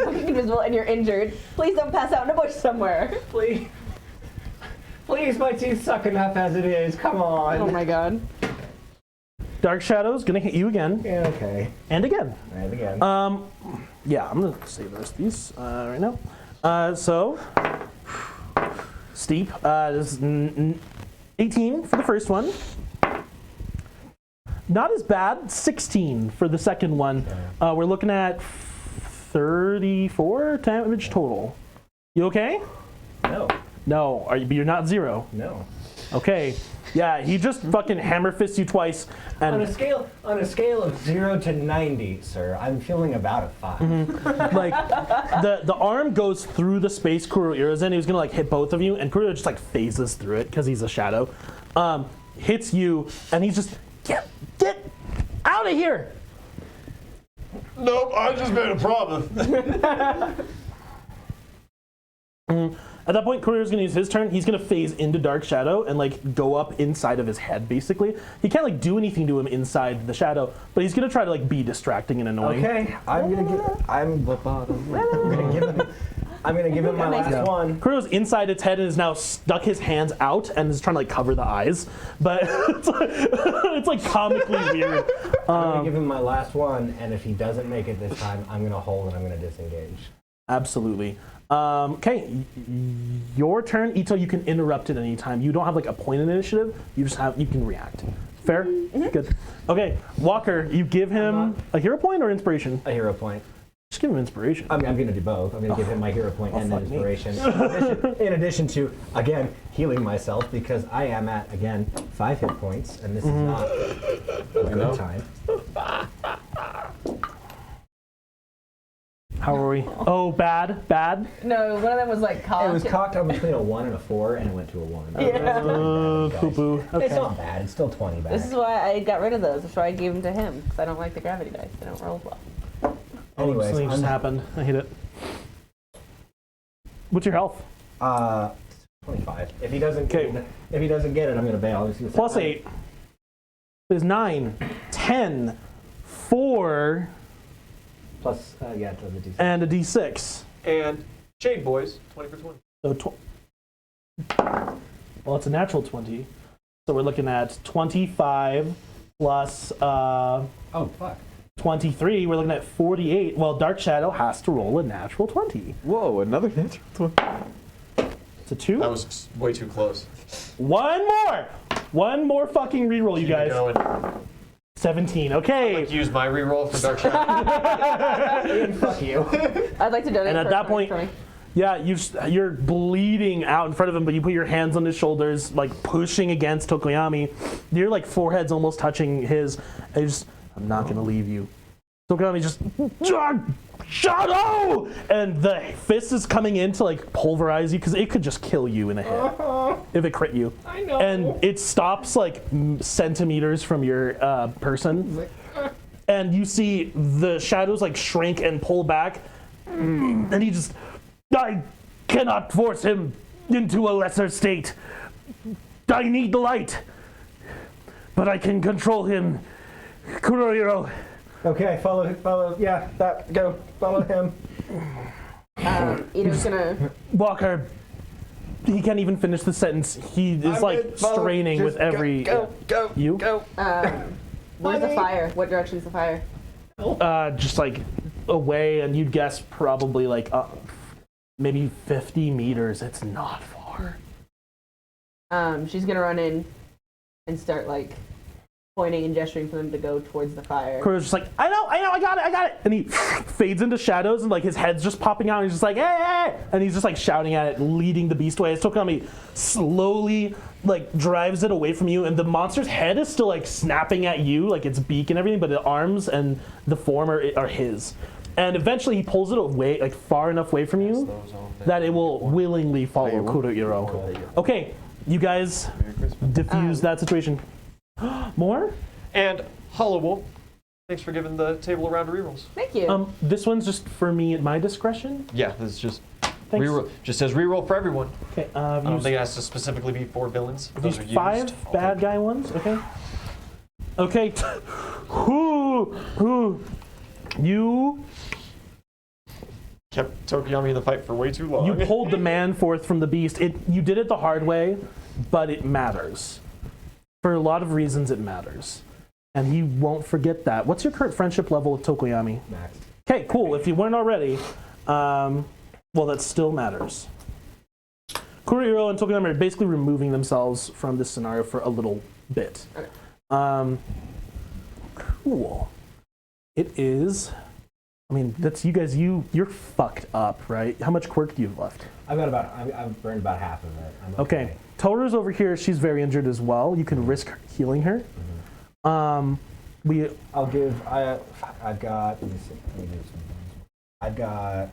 Fucking invisible and you're injured. Please don't pass out in a bush somewhere. Please Please, my teeth suck enough as it is. Come on. Oh my god. Dark Shadow's gonna hit you again. Yeah, okay. And again. And again. Yeah, I'm gonna save the rest of these right now. So, steep. This is 18 for the first one. Not as bad. 16 for the second one. We're looking at 34 damage total. You okay? No. No. But you're not 0. No. Okay. Yeah, he just fucking hammer fists you twice, On a and scale of 0 to 90, sir, I'm feeling about a 5. like the arm goes through the space Kuroira's in. He was gonna like hit both of you, and Kuroira just like phases through it because he's a shadow. Hits you, and he's just get out of here. Nope, I just made a promise. At that point, Kuroira's gonna use his turn. He's gonna phase into Dark Shadow and like go up inside of his head. Basically, he can't like do anything to him inside the shadow, but he's gonna try to like be distracting and annoying. Okay, I'm gonna give him my last one. Kuro's inside its head and has now stuck his hands out and is trying to like cover the eyes, but it's like comically weird. I'm gonna give him my last one, and if he doesn't make it this time, I'm gonna hold and I'm gonna disengage. Absolutely. Okay, your turn, Ito. You can interrupt at any time. You don't have like a point in initiative. You can react. Fair? Good. Okay, Walker, you give him a hero point or inspiration? A hero point. Just give him inspiration. I mean, I'm gonna do both. I'm gonna give him my hero point and then fuck me. inspiration. In addition to, again, healing myself because I am at, again, 5 hit points, and this is not a good time. How are we? Oh, bad. No, one of them was like It cocked. was cocked on between a 1 and a 4, and it went to a 1. Poo-poo. It's Okay. not bad. It's still 20 back. This is why I got rid of those. That's why I gave them to him, because I don't like the gravity dice. They don't roll well. Anyways, Something just happened. I hate it. What's your health? 25. If he doesn't Okay. if he doesn't get it, I'm gonna bail. Plus 8 is 9, 10, 4, Plus, yeah, to the D6. and a D6. And Jade Boys, 20 for 20. So, well, it's a natural 20. So we're looking at 25 plus Oh, fuck. 23. We're looking at 48. Well, Dark Shadow has to roll a natural 20. Whoa, another natural 20. It's a 2. That was way too close. One more fucking reroll, you guys. Going. 17. Okay. Like, use my reroll for Dark Shadow. Ian, fuck you. I'd like to donate. And at for that 20 point, for me. yeah, you're bleeding out in front of him, but you put your hands on his shoulders, like pushing against Tokoyami. Your like forehead's almost touching his. And I'm not gonna leave you. Tokoyami just Shadow, and the fist is coming in to like pulverize you because it could just kill you in a hit if it crit you. I know. And it stops like centimeters from your person, and you see the shadows like shrink and pull back, and he just. I cannot force him into a lesser state. I need the light, but I can control him. Kurohiro. Okay, follow. Yeah, go. Follow him. Ito's gonna. Walker. He can't even finish the sentence. He is like straining with every. Go. You? Go. Where's the fire? What direction's the fire? Just like away, and you'd guess probably like maybe 50 meters. It's not far. She's gonna run in and start like pointing and gesturing for them to go towards the fire. Kuro's just like, I know, I got it. And he fades into shadows and like his head's just popping out and he's just like, hey! And he's just like shouting at it, leading the beast away. As Tokoyami slowly like drives it away from you, and the monster's head is still like snapping at you, like its beak and everything, but the arms and the form are his. And eventually he pulls it away, like far enough away from you that it will willingly follow Kurohiro. Okay, you guys diffuse that situation. More? And Hollow Wolf, thanks for giving the table a round of rerolls. Thank you. This one's just for me at my discretion. Yeah, this is just Thanks. reroll. Just says reroll for everyone. Okay, I don't think it has to specifically be for villains. Those are used. 5 bad guy ones. Okay. Okay. Who? You kept Tokiyami in the fight for way too long. You pulled the man forth from the beast. You did it the hard way, but it matters. For a lot of reasons, it matters. And he won't forget that. What's your current friendship level with Tokoyami? Max. Okay, cool. If you weren't already, well, that still matters. Kurihiro and Tokoyami are basically removing themselves from this scenario for a little bit. Okay. Cool. It is... I mean, that's you guys, you're fucked up, right? How much quirk do you have left? I've burned about half of it. I'm Okay. Toru's over here. She's very injured as well. You can risk healing her. I've got, let me see, let me do some. I've got,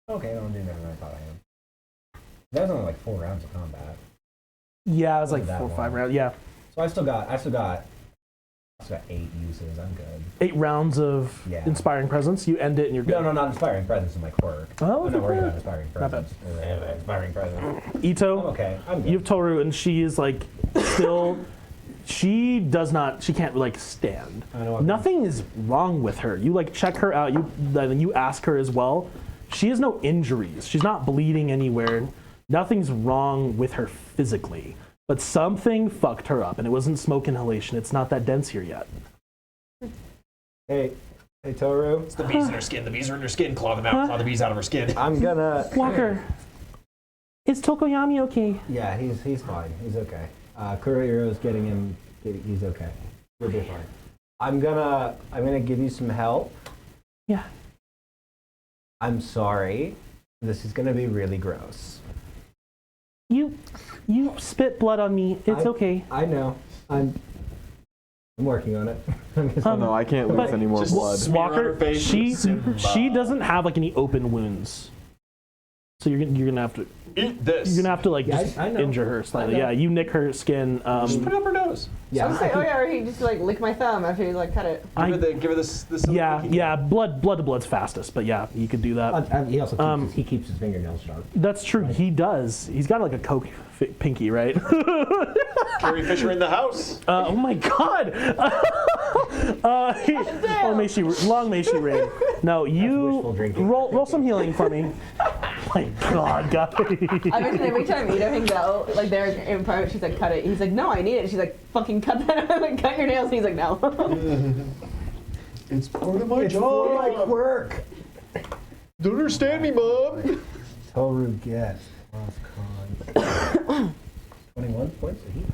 okay, I'm doing better than I thought I am. That was only like 4 rounds of combat. Yeah, it was like Wasn't that 4 or 5 long. rounds. Yeah. So I still got 8 uses, I'm good. 8 rounds of Yeah. inspiring presence. You end it and you're good. No, not inspiring presence in my quirk. Oh, I'm not worried okay. about inspiring Not bad. presence. Inspiring presence. Ito, I'm okay, I'm good. you have Toru, and she is like still. She can't like stand. I know what Nothing is wrong with her. You like check her out. You ask her as well. She has no injuries. She's not bleeding anywhere. Nothing's wrong with her physically. But something fucked her up, and it wasn't smoke inhalation. It's not that dense here yet. Hey Toru, It's the bees in her skin. The bees are in her skin. Claw them out. Claw the bees out of her skin. I'm gonna... Walker, is Tokoyami okay? Yeah, he's fine. He's okay. Kurihiro's getting him. He's okay. We'll be fine. I'm gonna give you some help. Yeah. I'm sorry. This is gonna be really gross. You spit blood on me. It's okay. I know. I'm working on it. Oh no, I can't lose But- any more Just blood. smear on her Walker, face she with Simba. doesn't have like any open wounds, so you're gonna have to Eat this. like Yeah, just I know. injure her slightly. I know. Yeah, you nick her skin. Just put it up her nose. yeah. I was like, oh yeah, or he just like licked my thumb after he like cut it. Give her this. Yeah, blood to blood's fastest, but yeah, you could do that. He also keeps his fingernails sharp. That's true. He does. He's got like a Coke pinky, right? Carrie Fisher in the house. Oh my God! Long may she reign. No, wishful you drinking. roll some healing for me. My God, guys. I mentioned every time Ida hangs out, like they're in private, she's like, cut it. He's like, no, I need it. She's like, fucking cut that. I'm like, cut your nails. And he's like, no. It's part of my It's for my quirk. Don't understand me, Mom. Toru gets +con 21 points of heat.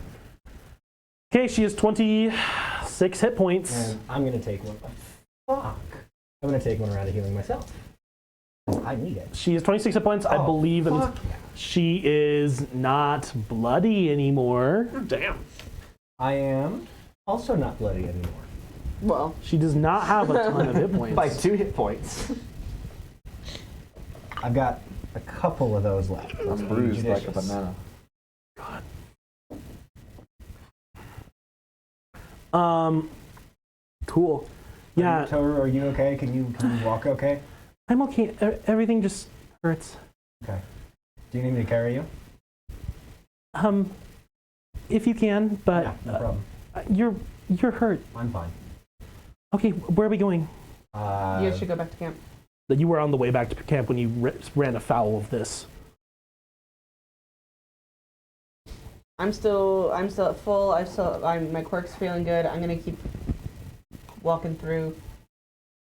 Okay, she has 26 hit points. And I'm gonna take one. Fuck. I'm gonna take one round of healing myself. I need it. She has 26 hit points. I Oh, believe that means fuck yeah. she is not bloody anymore. Damn. I am also not bloody anymore. Well, She does not have a ton of hit points. By 2 hit points. I've got a couple of those left. I'm bruised like a Judicious. banana. Cool. Yeah, Toru, are you okay? Can you walk okay? I'm okay. Everything just hurts. Okay. Do you need me to carry you? If you can, but Yeah, no problem. you're hurt. I'm fine. Okay, where are we going? you should go back to camp. That you were on the way back to camp when you ran afoul of this. I'm still at full. My quirk's feeling good. I'm gonna keep walking through.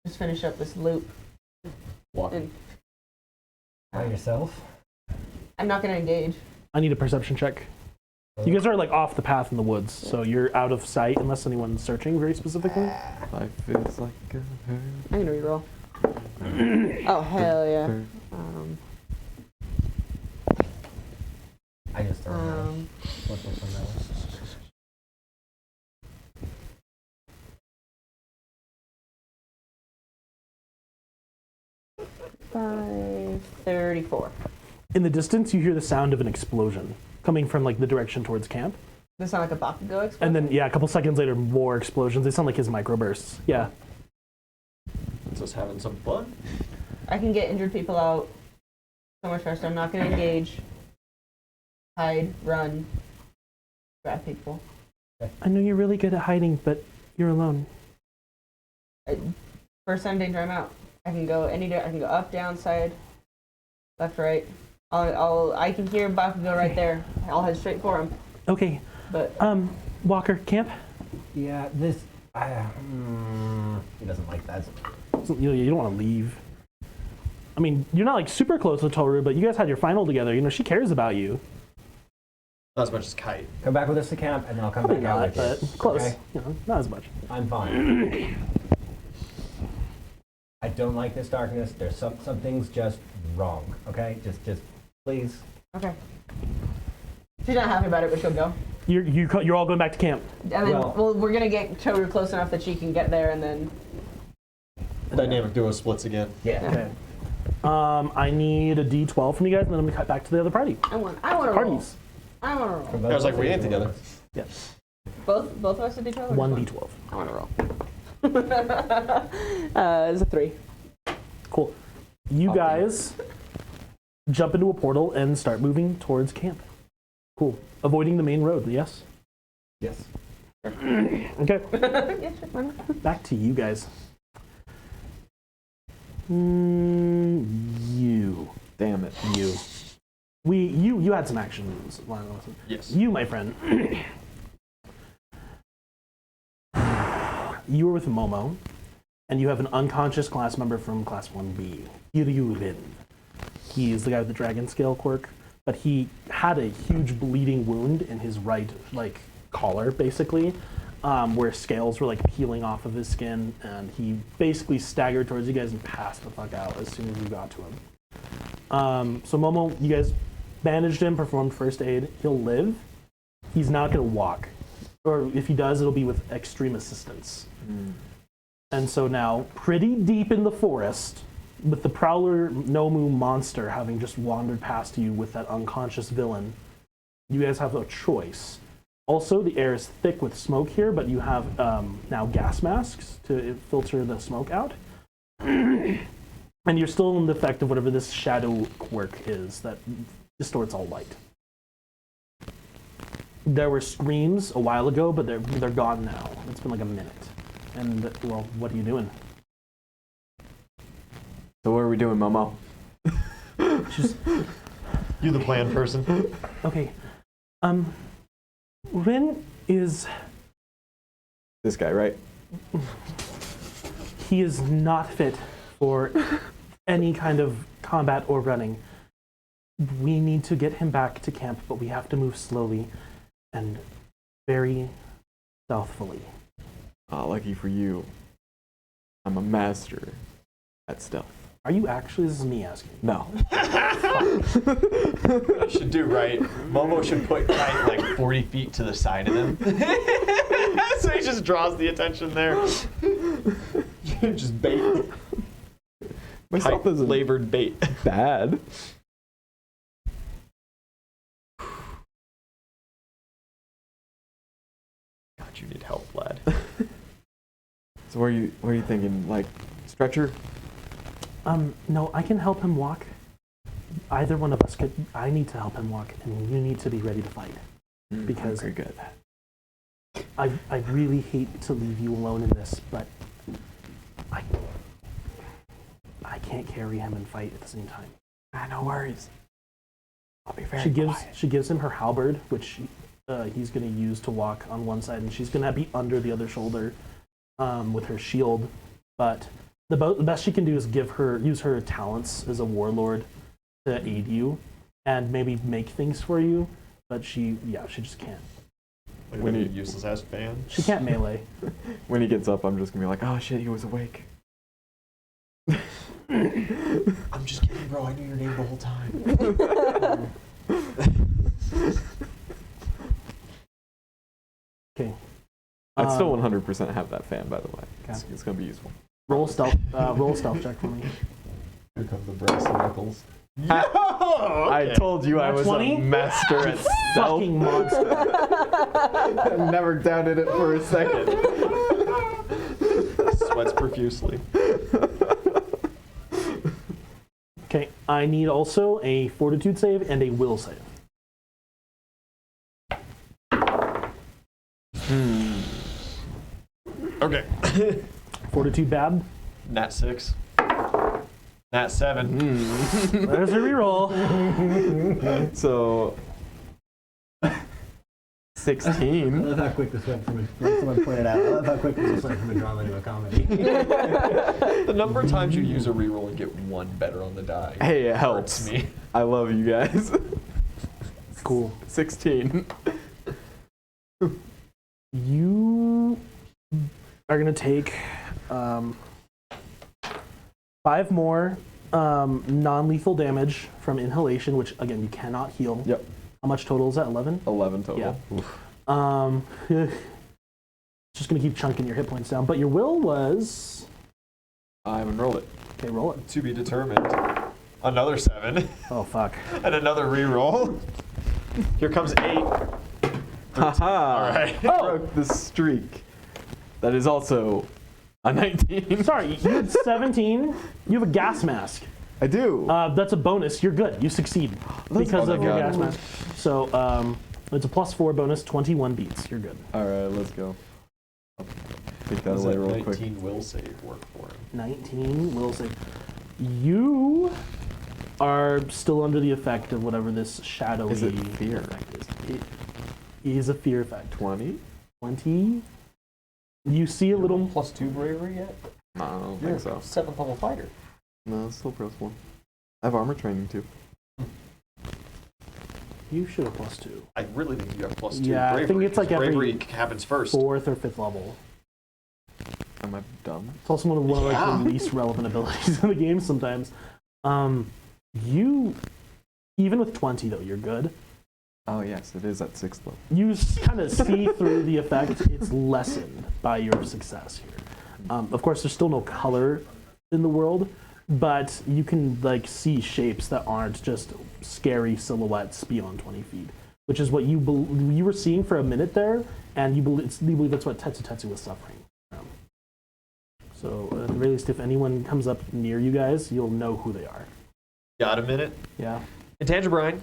Just finish up this loop. And By yourself? I'm not gonna engage. I need a perception check. You guys are like off the path in the woods, so you're out of sight unless anyone's searching very specifically. Life is like a herd. I'm gonna reroll. Oh hell yeah. I just don't know. What's on that one? 534. In the distance, you hear the sound of an explosion coming from like the direction towards camp. Does it sound like a Bakugo explosion? And then, yeah, a couple seconds later, more explosions. They sound like his microbursts. Yeah. Just having some fun. I can get injured people out so much faster. I'm not gonna engage. Hide, run, grab people. I know you're really good at hiding, but you're alone. First sign of danger, I'm out. I can go I can go up, down, side, left, right. I can hear Bakugo right there. I'll head straight for him. Okay. But Walker, camp. Yeah, this. He doesn't like that. You don't want to leave. I mean, you're not like super close to Toru, but you guys had your final together. You know, she cares about you. Not as much as Kite. Come back with us to camp, and I'll come Probably back out not, with but you. close. Okay? You know, not as much. I'm fine. I don't like this darkness. There's something's just wrong. Okay, just please. okay. She's not happy about it, but she'll go. You're all going back to camp. And then Well- we're gonna get Toru close enough that she can get there, and then Dynamic duo splits again. Yeah. Okay. I need a D12 from you guys, and then I'm gonna cut back to the other party. I want to roll. Parties. I want to roll. For both I was like, of we us. ain't together. Yes. Both of us a D12. or One just D12. I want to roll. It's a 3. Cool. You guys jump into a portal and start moving towards camp. Cool. Avoiding the main road. Yes. Yes. Okay. Yeah, sure. Why not? Back to you guys. You. Damn it. You. You had some actions. Yes. You, my friend. You were with Momo, and you have an unconscious class member from Class 1B, Hiryurin. He is the guy with the dragon scale quirk, but he had a huge bleeding wound in his right, collar, basically, where scales were, peeling off of his skin, and he basically staggered towards you guys and passed the fuck out as soon as you got to him. So Momo, you guys bandaged him, performed first aid. He'll live. He's not going to walk. Or if he does, it'll be with extreme assistance. And so now, pretty deep in the forest, with the Prowler Nomu monster having just wandered past you with that unconscious villain, you guys have a choice. Also, the air is thick with smoke here, but you have now gas masks to filter the smoke out. And you're still in the effect of whatever this shadow quirk is that distorts all light. There were screams a while ago, but they're gone now. It's been like a minute. And, well, what are you doing? So what are we doing, Momo? Just, You the plan person. okay. Rin is... This guy, right? He is not fit for any kind of combat or running. We need to get him back to camp, but we have to move slowly and very stealthily. Lucky for you. I'm a master at stealth. Are you actually? This is me asking. No. I should do right. Momo should put Kite 40 feet to the side of him. So he just draws the attention there. Just bait. My Kite stealth isn't flavored bait. bad. God, you need help, lad. So what are you thinking? Stretcher? No, I can help him walk. Either one of us could. I need to help him walk, and you need to be ready to fight. Because very good. I really hate to leave you alone in this, but I can't carry him and fight at the same time. No worries. I'll be very quiet. She gives him her halberd, which he's going to use to walk on one side, and she's going to be under the other shoulder with her shield. But the best she can do is use her talents as a warlord to aid you and maybe make things for you. But she just can't. Like When a you- useless ass fan. She can't melee. When he gets up, I'm just gonna be like, oh shit, he was awake. I'm just kidding, bro. I knew your name the whole time. Okay. I'd still 100% have that fan, by the way. Okay. It's gonna be useful. Roll a stealth check for me. Here come the brass knuckles. I told you I was 20? a master at stealth. Fucking monster. I've never doubted it for a second. Sweats profusely. Okay, I need also a fortitude save and a will save. Okay. Fortitude bad. Nat 6. Nat 7. There's a reroll. So 16. I love how quick this went from like someone pointed out. I love how quick this went from a drama to a comedy. The number of times you use a reroll and get one better on the die. Hey, it hurts helps. me. I love you guys. Cool. 16. You are gonna take 5 more non-lethal damage from inhalation, which again you cannot heal. Yep. How much total is that? 11. 11 total. Yeah. Just gonna keep chunking your hit points down. But your will was. I haven't rolled it. Okay, roll it. To be determined. Another 7. Oh fuck. And another reroll. Here comes 8. Haha. All right. Broke the streak. That is also a 19. Sorry, you had 17. You have a gas mask. I do. That's a bonus. You're good. You succeed because of your God. gas mask. So it's a +4 bonus. 21 beats. You're good. All right, let's go. Take that Does away that real 19 quick. will save work for him? 19 will save. You are still under the effect of whatever this shadowy Is it fear? effect is. It is a fear effect. 20? 20. You see a little. +2 bravery yet? No, I don't You're think so. a 7th level fighter. No, it's still +1. I have armor training too. You should have +2. I really think you have +2 Yeah, I bravery. think it's like 'cause every bravery happens first. 4th or 5th level. Am I dumb? It's also one of like, Yeah. the least relevant abilities in the game sometimes. You, even with 20 though, you're good. Oh yes, it is at 6th level. You kind of see through the effect. It's lessened by your success here. Of course, there's still no color in the world, but you can like see shapes that aren't just scary silhouettes beyond 20 feet, which is what you were seeing for a minute there, and you believe that's what Tetsu was suffering from. So at the very least, if anyone comes up near you guys, you'll know who they are. Got a minute? Yeah. Intangibrine,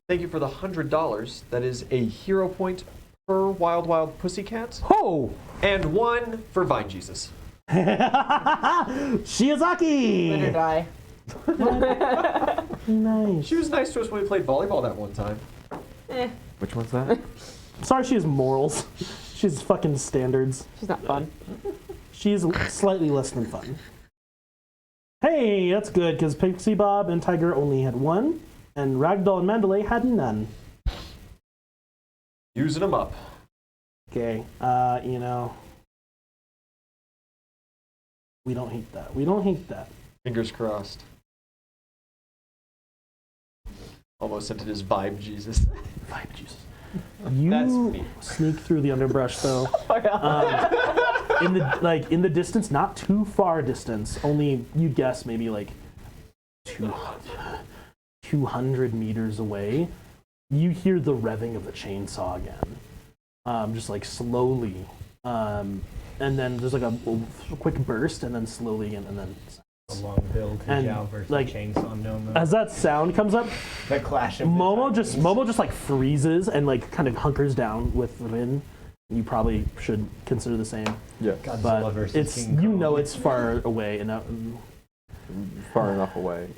thank you for the $100. That is a hero point per Wild Pussycat, Oh! and 1 for Vine Jesus. Shiozaki! Live or die. Nice. She was nice to us when we played volleyball that one time. Eh, Which one's that? Sorry, she has morals. She has fucking standards. she's not fun. She's slightly less than fun. Hey, that's good, because Pixie Bob and Tiger only had 1, and Ragdoll and Mandalay had none. Using them up. Okay, we don't hate that. We don't hate that. Fingers crossed. Almost sent it as Vibe Jesus. Vibe Jesus. That's You me. sneak through the underbrush, though. In the distance, not too far distance, only you'd guess maybe like 200 meters away, you hear the revving of the chainsaw again, just like slowly, and then there's like a quick burst, and then slowly again, and then A long build to And, Xiao versus like, Chainsaw No Mo. as that sound comes up, The clash of the Momo titans. just like freezes and like kind of hunkers down with Rin. You probably should consider the same, Yeah, Godzilla but versus it's King Kong. it's far away and far enough away.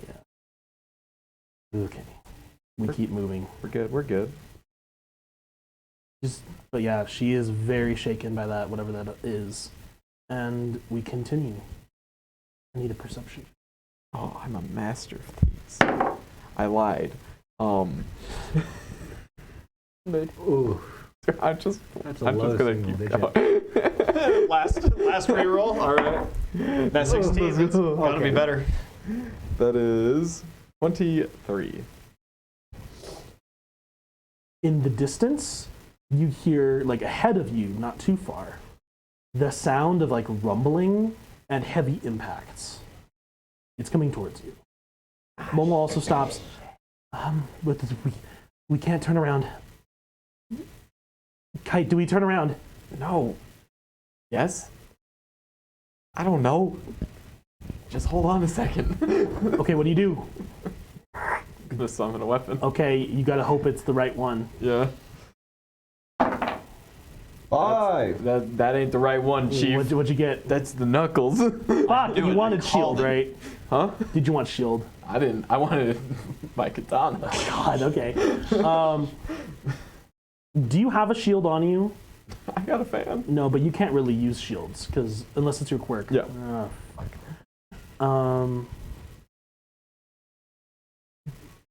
okay. We keep moving. We're good. We're good. But yeah, she is very shaken by that, whatever that is, and we continue. I need a perception. Oh, I'm a master of thieves. I lied. Mood. Ooh, I'm just that's a I'm low just gonna single keep digit. going. last reroll. All right. That 16. That's gotta be Okay. better. That is 23. In the distance, you hear, like ahead of you, not too far, the sound of like rumbling and heavy impacts. It's coming towards you. Momo also stops. We can't turn around. Kite, do we turn around? No. Yes? I don't know. Just hold on a second. Okay, what do you do? I'm gonna summon a weapon. Okay, you gotta hope it's the right one. Yeah. 5. 25. That ain't the right one, Chief. What'd you get? That's the knuckles. Fuck, you wanted shield, right? Huh? Did you want shield? I didn't. I wanted my katana. God, okay. Do you have a shield on you? I got a fan. No, but you can't really use shields, because unless it's your quirk. Yeah. Oh, fuck.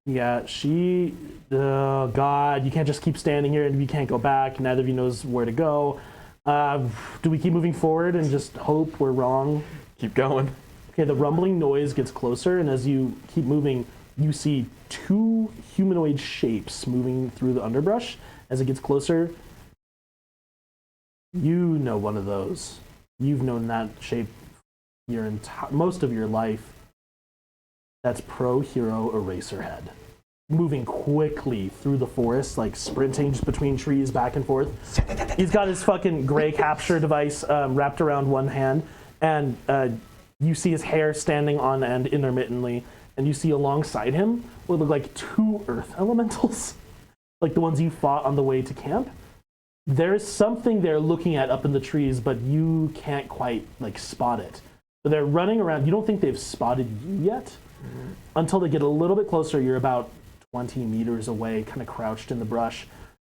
Yeah, she... Oh, God, you can't just keep standing here and you can't go back. Neither of you knows where to go. Do we keep moving forward and just hope we're wrong? Keep going. Okay, the rumbling noise gets closer, and as you keep moving, you see two humanoid shapes moving through the underbrush. As it gets closer, you know one of those. You've known that shape most of your life. That's Pro Hero Eraserhead. Moving quickly through the forest, like sprinting just between trees back and forth. He's got his fucking gray capture device wrapped around one hand, and you see his hair standing on end intermittently, and you see alongside him what look like two earth elementals, like the ones you fought on the way to camp. There's something they're looking at up in the trees, but you can't quite like spot it. So they're running around. You don't think they've spotted you yet until they get a little bit closer. You're about 20 meters away, kind of crouched in the brush,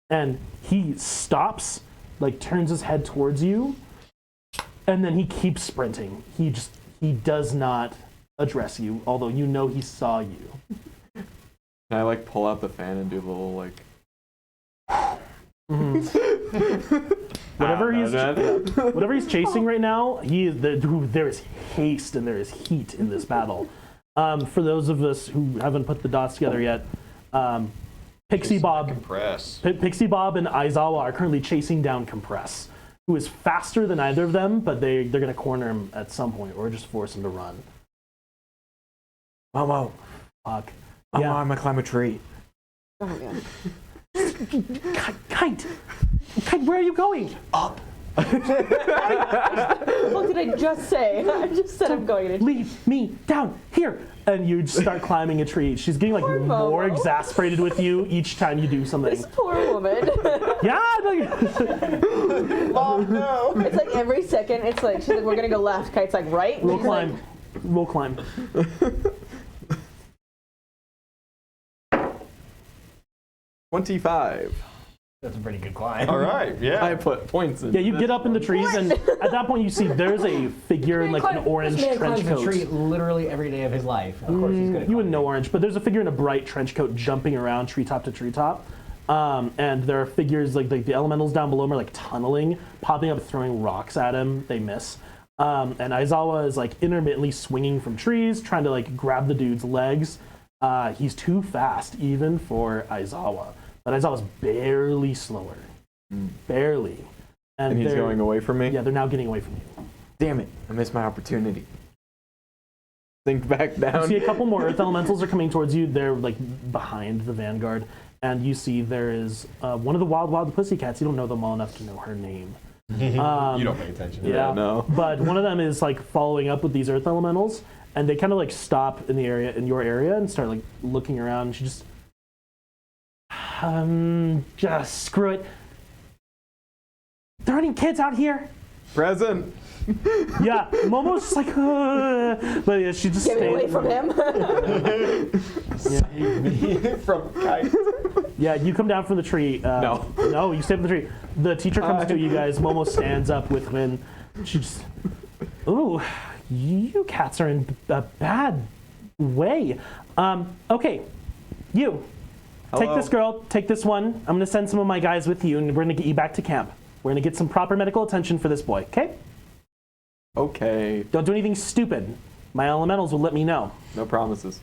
and he stops, like turns his head towards you, and then he keeps sprinting. He does not address you, although you know he saw you. Can I like pull out the fan and do the little like... Whatever he's chasing right now, there is haste and there is heat in this battle. For those of us who haven't put the dots together yet, Pixie Bob and Aizawa are currently chasing down Compress, who is faster than either of them, but they're going to corner him at some point or just force him to run. Momo. Fuck. Momo, I'm gonna climb a tree. Oh my god. Kite, where are you going? Up. What did I just say? I just said I'm going to Leave me down here. And you just start climbing a tree. She's getting like Poor more Momo. exasperated with you each time you do something. This poor woman. Yeah. Oh no! It's like every second, it's like, she's like, we're gonna go left. Kite's like, right? Roll She's like, climb. Roll climb. 25. That's a pretty good climb. All right, yeah. I put points in. Yeah, you get up in the trees, and at that point you see there's a figure in like an orange This man trench climbs a tree coat. literally every day of his life. Of course he's good at You wouldn't know climbing. orange, but there's a figure in a bright trench coat jumping around treetop to treetop. And there are figures like the elementals down below him are like tunneling, popping up, throwing rocks at him. They miss. And Aizawa is like intermittently swinging from trees, trying to like grab the dude's legs. He's too fast even for Aizawa, but Aizawa's barely slower. Barely. And he's they're- going away from me? Yeah, they're now getting away from you. Damn it. I missed my opportunity. Sink back You down. see a couple more earth elementals are coming towards you. They're like behind the vanguard. And you see there is one of the wild pussycats. You don't know them well enough to know her name. You don't pay attention to Yeah, Yeah, no. But one of them is like following up with these earth elementals, and they kind of like stop in your area, and start like looking around. And she just screw it. There any kids out here? Present. Yeah, Momo's just like, but yeah, she just get me stays. away from him. From Kite. Yeah, you come down from the tree. No. No, you stay from the tree. The teacher comes to you guys. Momo stands up with Min. She just, ooh, you cats are in a bad way. Okay, you. Take Hello. this girl, take this one. I'm gonna send some of my guys with you, and we're gonna get you back to camp. We're gonna get some proper medical attention for this boy, okay? Okay. Don't do anything stupid. My elementals will let me know. No promises.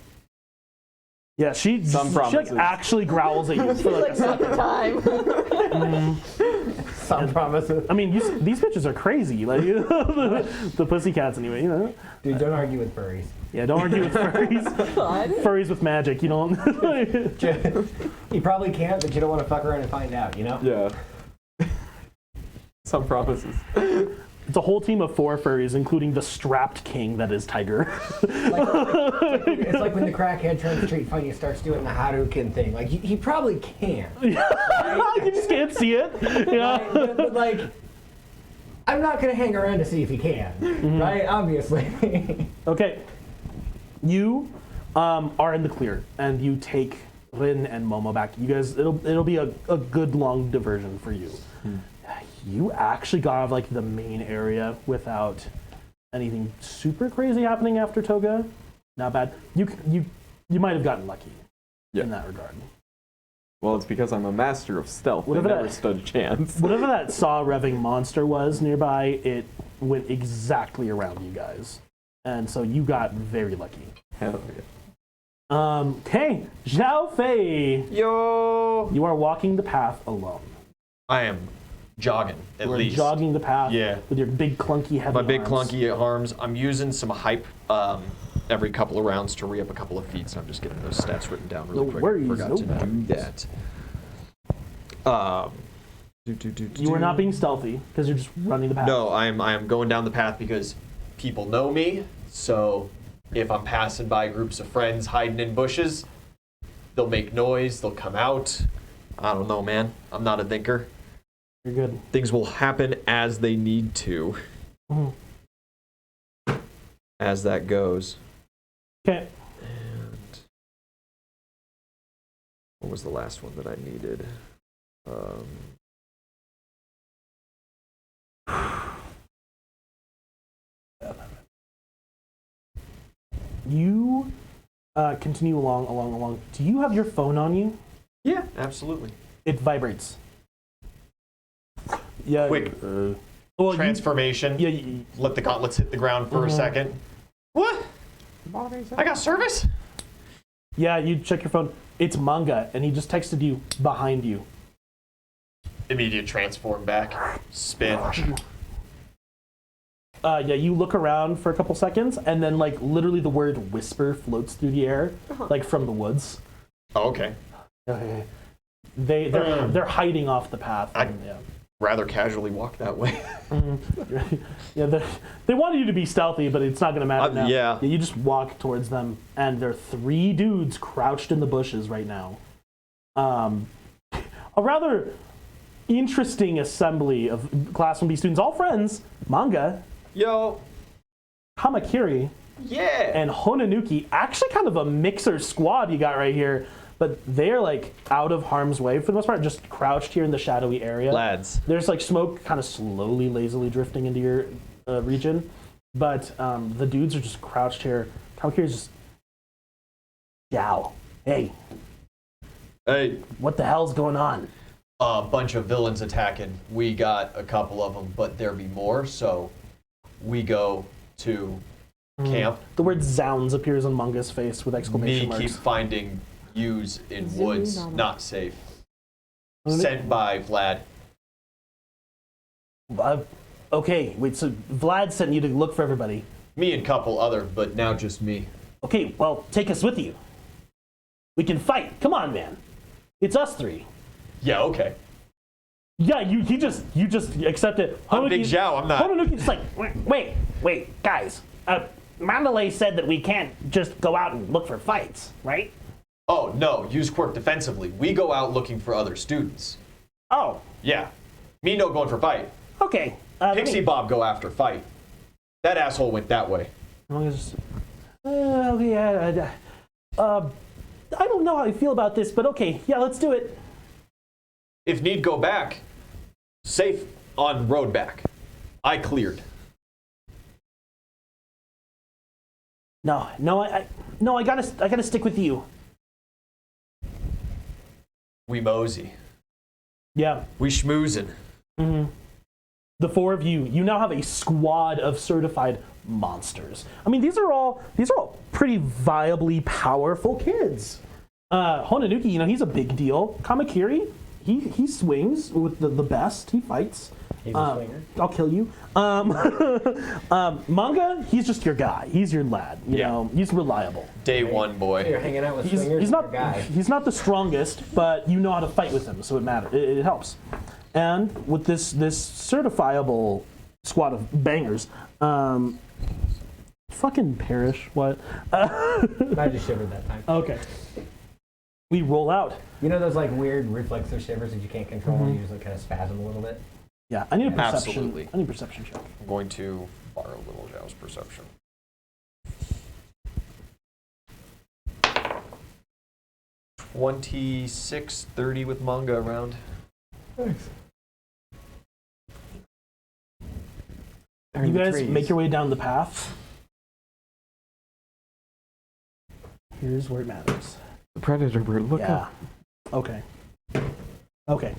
Yeah, she Some like promises. actually growls at you for like a Like, not the time. Some promises. I mean, these bitches are crazy. Like the pussycats, anyway. You know. Dude, don't argue with furries. Yeah, don't argue with furries. God. Furries with magic. You don't. You probably can't, but you don't want to fuck around and find out, you know? Yeah. Some promises. It's a whole team of 4 furries, including the strapped king that is Tiger. It's like when the crackhead turns Street Funny and starts doing the Hadouken thing. Like, he probably can. You just can't see it. Yeah. But like, I'm not gonna hang around to see if he can, right? Obviously. Okay. You are in the clear, and you take Rin and Momo back. You guys, it'll be a good long diversion for you. You actually got out of like the main area without anything super crazy happening after Toga. Not bad. You might have gotten lucky in that regard. Well, it's because I'm a master of stealth. Whatever They never that- stood a chance. Whatever that saw revving monster was nearby, it went exactly around you guys, and so you got very lucky. Hell yeah. Okay, Xiao Fei, Yo! you are walking the path alone. I am jogging, at You are least. jogging the path with your big clunky heavy My big arms. clunky arms. I'm using some hype every couple of rounds to re-up a couple of feats. I'm just getting those stats written down really No quick. worries, Forgot no to do that. You are not being stealthy because you're just running the path. No, I am going down the path because people know me. So if I'm passing by groups of friends hiding in bushes, they'll make noise. They'll come out. I don't know, man. I'm not a thinker. You're good. Things will happen as they need to. As that goes. Okay. And what was the last one that I needed? You continue along. Do you have your phone on you? Yeah, absolutely. It vibrates. Yeah. Quick. Well, Transformation. Let the gauntlets hit the ground for a second. What? I got service? You check your phone. It's Manga, and he just texted you behind you. Immediate transform back. Spin. You look around for a couple seconds, and then like literally the word whisper floats through the air, like from the woods. Oh, okay. Okay. They're hiding off the path. Rather casually walk that way. They wanted you to be stealthy, but it's not going to matter now. Yeah. You just walk towards them, and there are 3 dudes crouched in the bushes right now. A rather interesting assembly of Class 1B students, all friends. Manga, Yo. Kamakiri, Yeah. and Honanuki. Actually kind of a mixer squad you got right here. But they're like out of harm's way for the most part, just crouched here in the shadowy area. Lads. There's like smoke kind of slowly, lazily drifting into your region. But the dudes are just crouched here. Kamakiri's just, Yow. Hey, what the hell's going on? A bunch of villains attacking. We got a couple of them, but there be more, so we go to camp. The word zounds appears on Manga's face with exclamation Me keep marks. finding yous in Zoom woods, in on 'em. not safe. Sent by Vlad. Okay, wait, so Vlad sent you to look for everybody. Me and couple other, but now just me. Okay, well, take us with you. We can fight. Come on, man. It's us 3. Yeah, okay. Yeah, you just accept it. I'm Big Xiao, I'm not. Honanuki's like, Wait, guys. Mandalay said that we can't just go out and look for fights, right? Oh, no, use quirk defensively. We go out looking for other students. Oh, Yeah. Me no going for fight. okay. let me- Pixie Bob go after fight. That asshole went that way. Manga's just, I don't know how I feel about this, but okay, yeah, let's do it. If need go back, safe on road back. I cleared. No, I gotta stick with you. We mosey. Yeah. We schmoozin'. The 4 of you now have a squad of certified monsters. I mean, these are all pretty viably powerful kids. Honanuki, he's a big deal. Kamakiri, he swings with the best. He fights. He's a swinger. I'll kill you. Manga, he's just your guy. He's your lad. You know, he's reliable. Day one, You're boy. hanging out with He's swingers. not you're a guy. he's not the strongest, but you know how to fight with him, so it matters. It helps. And with this certifiable squad of bangers, fucking perish. What? I just shivered that time. Okay. We roll out. You know those like weird reflexive shivers that you can't control and you just like kind of spasm a little bit? Yeah, I need a perception. Absolutely. I need a perception check. I'm going to borrow Little Zhao's perception. 26, 30 with manga around. Thanks. You guys make your way down the path. Here's where it matters. The predator bird. Look Yeah. up. Okay. Okay.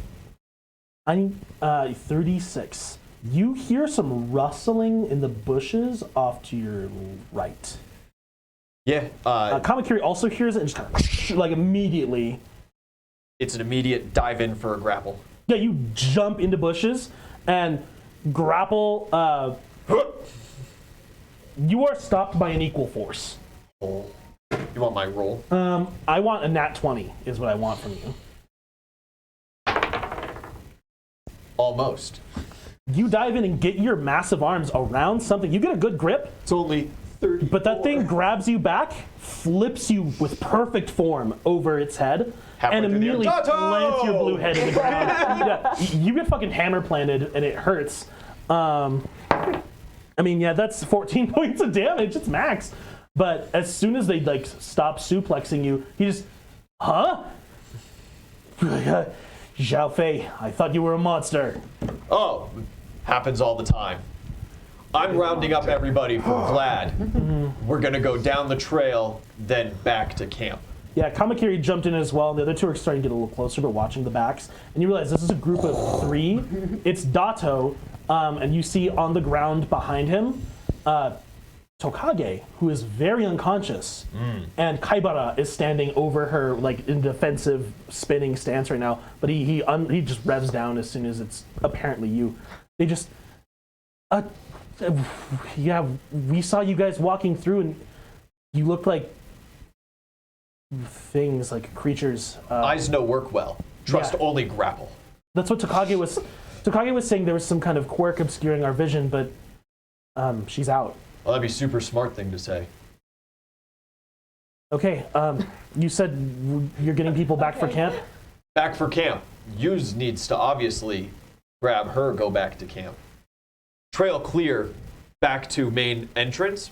I need 36. You hear some rustling in the bushes off to your right. Yeah, Kamakiri also hears it and just kind of like immediately. it's an immediate dive in for a grapple. Yeah, you jump into bushes and grapple. You are stopped by an equal force. Oh. You want my roll? I want a nat 20 is what I want from you. Almost. You dive in and get your massive arms around something. You get a good grip, It's only 30. but that thing grabs you back, flips you with perfect form over its head, Halfway and through the immediately air. Tato! plants your blue head in the ground. Yeah, you get fucking hammer planted, and it hurts. I mean, yeah, that's 14 points of damage. It's max. But as soon as they like stop suplexing you, he just, huh? Xiao Fei, I thought you were a monster. Oh, happens all the time. I'm rounding up everybody for Vlad. We're gonna go down the trail, then back to camp. Yeah, Kamakiri jumped in as well. The other two are starting to get a little closer, but watching the backs. And you realize this is a group of 3. It's Dato, and you see on the ground behind him, Tokage, who is very unconscious, and Kaibara is standing over her, like in defensive spinning stance right now. But he just revs down as soon as it's apparently you. They just, yeah, we saw you guys walking through, and you look like things, like creatures. Eyes no work well. Trust Yeah. only grapple. That's what Tokage was. Tokage was saying there was some kind of quirk obscuring our vision, but she's out. Well, that'd be a super smart thing to say. Okay, you said you're getting people back for camp? Back for camp. Yuz needs to obviously grab her, go back to camp. Trail clear, back to main entrance,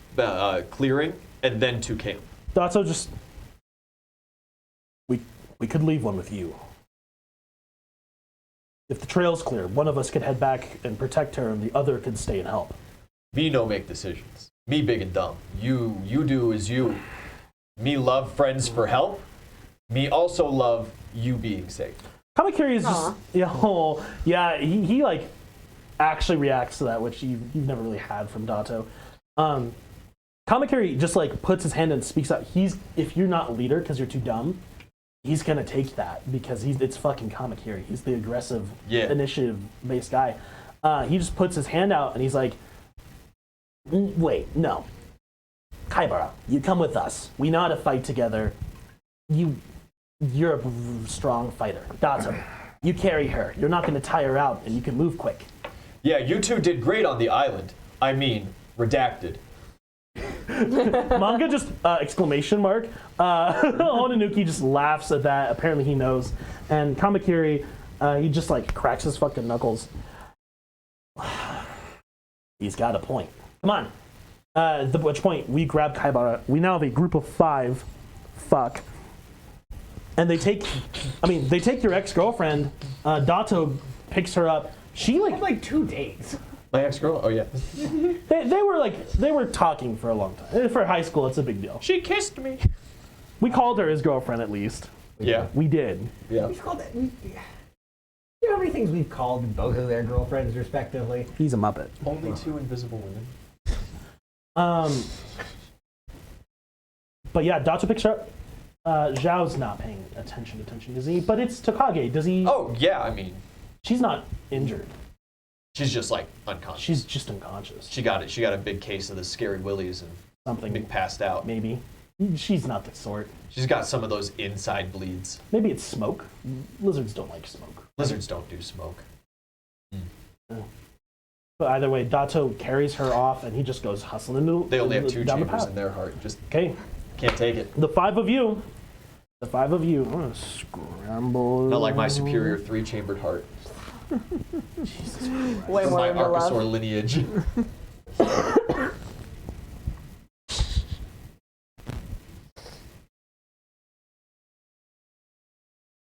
clearing, and then to camp. Dato just... We could leave one with you. If the trail's clear, one of us could head back and protect her, and the other could stay and help. Me no make decisions. Me big and dumb. You do as you. Me love friends for help. Me also love you being safe. Kamakiri is just... Aw. Yeah, oh, yeah, he like actually reacts to that, which you've never really had from Dato. Kamakiri just like puts his hand and speaks out. If you're not a leader because you're too dumb, he's gonna take that because it's fucking Kamakiri. He's the aggressive, initiative-based guy. He just puts his hand out and he's like, wait, no. Kaibara, you come with us. We know how to fight together. You're a strong fighter. Dato, you carry her. You're not gonna tire her out and you can move quick. Yeah, you two did great on the island. I mean, redacted. Manga just exclamation mark. Onanuki just laughs at that. Apparently he knows. And Kamakiri, he just like cracks his fucking knuckles. He's got a point. Come on. At which point we grab Kaibara. We now have a group of 5. Fuck. And they take your ex-girlfriend. Dato picks her up. She I had like 2 dates. My ex-girl? Oh, yeah. they were talking for a long time. For high school, it's a big deal. She kissed me. We called her his girlfriend at least. Yeah. We did. Yeah. We've called it. You know how many things we've called both of their girlfriends respectively? He's a Muppet. Only 2 invisible women. But yeah, Dato picks her up. Zhao's not paying attention, does he? But it's Tokage. Does he? Oh, yeah, I mean, She's not injured. she's just like unconscious. She's just unconscious. She got it. She got a big case of the scary willies and Something. big passed out. Maybe. She's not the sort. She's got some of those inside bleeds. Maybe it's smoke. Lizards don't like smoke. Lizards don't do smoke. But either way, Dato carries her off, and he just goes hustling into They only have 2 down the chambers path. in their heart. Just Okay, can't take it. the 5 of you. I'm gonna scramble. Not like my superior 3-chambered heart. Way From more my than the Archosaur love. lineage.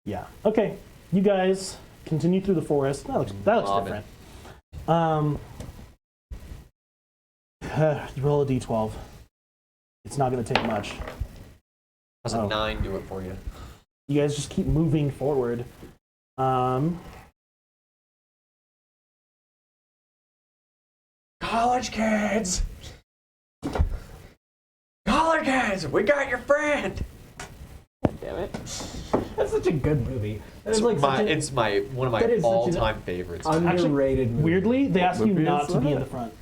Yeah. Okay. You guys continue through the forest. That looks Vomit. different. You roll a d12. It's not going to take much. How's a 9 do it for you? You guys just keep moving forward. College kids! College kids! We got your friend! Damn it. That's such a good movie. That's It's, like my, such a it's my one of that my is such an all-time favorites. underrated movie. Weirdly, they ask you movie not is to be in that? the front.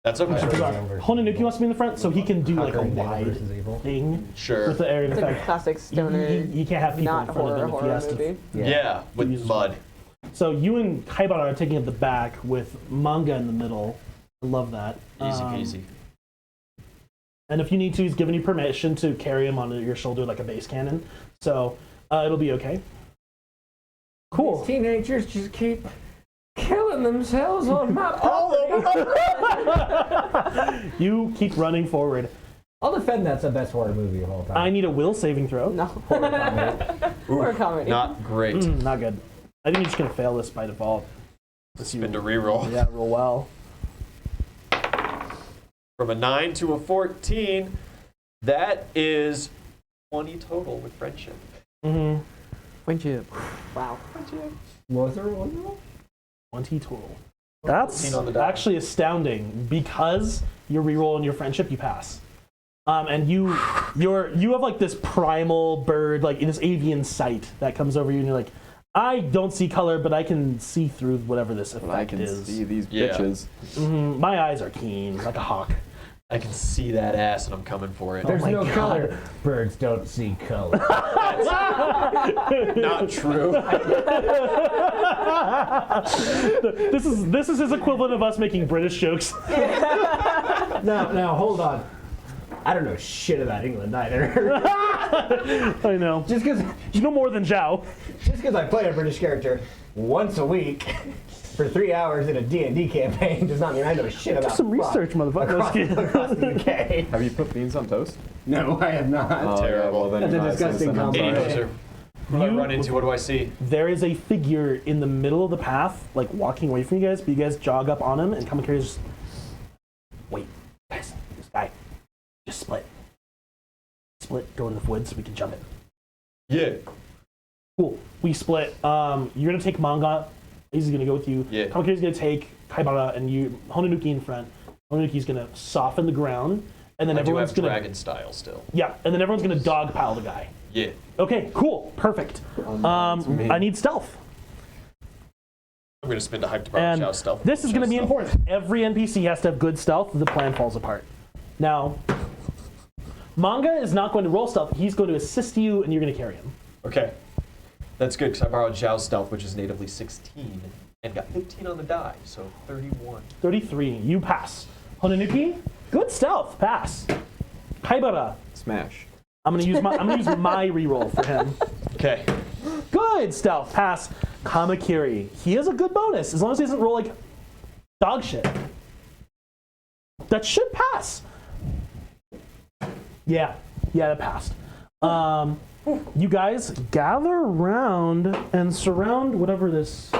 That's okay. Honanuki wants to be in the front, so he can do like a Conquering Good wide versus evil. thing Sure. with the area It's like a effect. classic stoner, You can't have people in not front of him horror if he has movie. to. Yeah, with uses mud. So you and Kaibara are taking it the back with manga in the middle. I love that. Easy peasy. And if you need to, he's given you permission to carry him on your shoulder like a base cannon. So it'll be okay. Cool. Teenagers just keep killing themselves on my property. You keep running forward. I'll defend that's the best horror movie of all time. I need a will saving throw. No. Horror comedy. Horror comedy. Not great. Not good. I think you're just going to fail this by default. Spin to reroll. Yeah, roll well. From a 9 to a 14, that is 20 total with friendship. Mm-hmm. Friendship. Wow. Was there one roll? 20 total. That's 14 on the die. actually astounding because you're rerolling your friendship, you pass. And you have like this primal bird, like this avian sight that comes over you, and you're like, I don't see color, but I can see through whatever this effect But I can is. see these Yeah. bitches. My eyes are keen, like a hawk. I can see that ass and I'm coming for it. There's my no God. color. Birds don't see color. Not true. This is his equivalent of us making British jokes. Now, hold on. I don't know shit about England either. I know. just because You know more than Xiao. I play a British character once a week for 3 hours in a D&D campaign does not mean I know shit about Some research, motherfucker. across the UK. Have you put beans on toast? No, I have not. Oh, Terrible. Yeah, well, then That's you're a not disgusting citizen, I'm combo. sorry. Hoser. What do I You- run into? What do I see? There is a figure in the middle of the path, like walking away from you guys, but you guys jog up on him and Kamakiri just, wait, guys, this guy, just split. Split, go in the woods so we can jump it. Yeah. Cool. We split. You're gonna take Manga. He's gonna go with you. Yeah. Kamakiri's gonna take Kaibara and you, Honanuki in front. Honanuki's gonna soften the ground, and then I do everyone's have gonna dragon style still. yeah, and then everyone's gonna dogpile the guy. Yeah. Okay, cool, perfect. It's me. I need stealth. I'm going to spin to hype to And Shout stealth. this is going to be Shout important. Every NPC has to have good stealth. The plan falls apart. Now, Manga is not going to roll stealth. He's going to assist you, and you're going to carry him. Okay. That's good because I borrowed Xiao's stealth, which is natively 16, and got 15 on the die, so 31. 33. You pass. Honanuki, good stealth. Pass. Kaibara, Smash. I'm going to use my reroll for him. Okay. Good stealth. Pass. Kamakiri, he has a good bonus as long as he doesn't roll like dog shit. That should pass. Yeah, that passed. You guys gather around and surround whatever this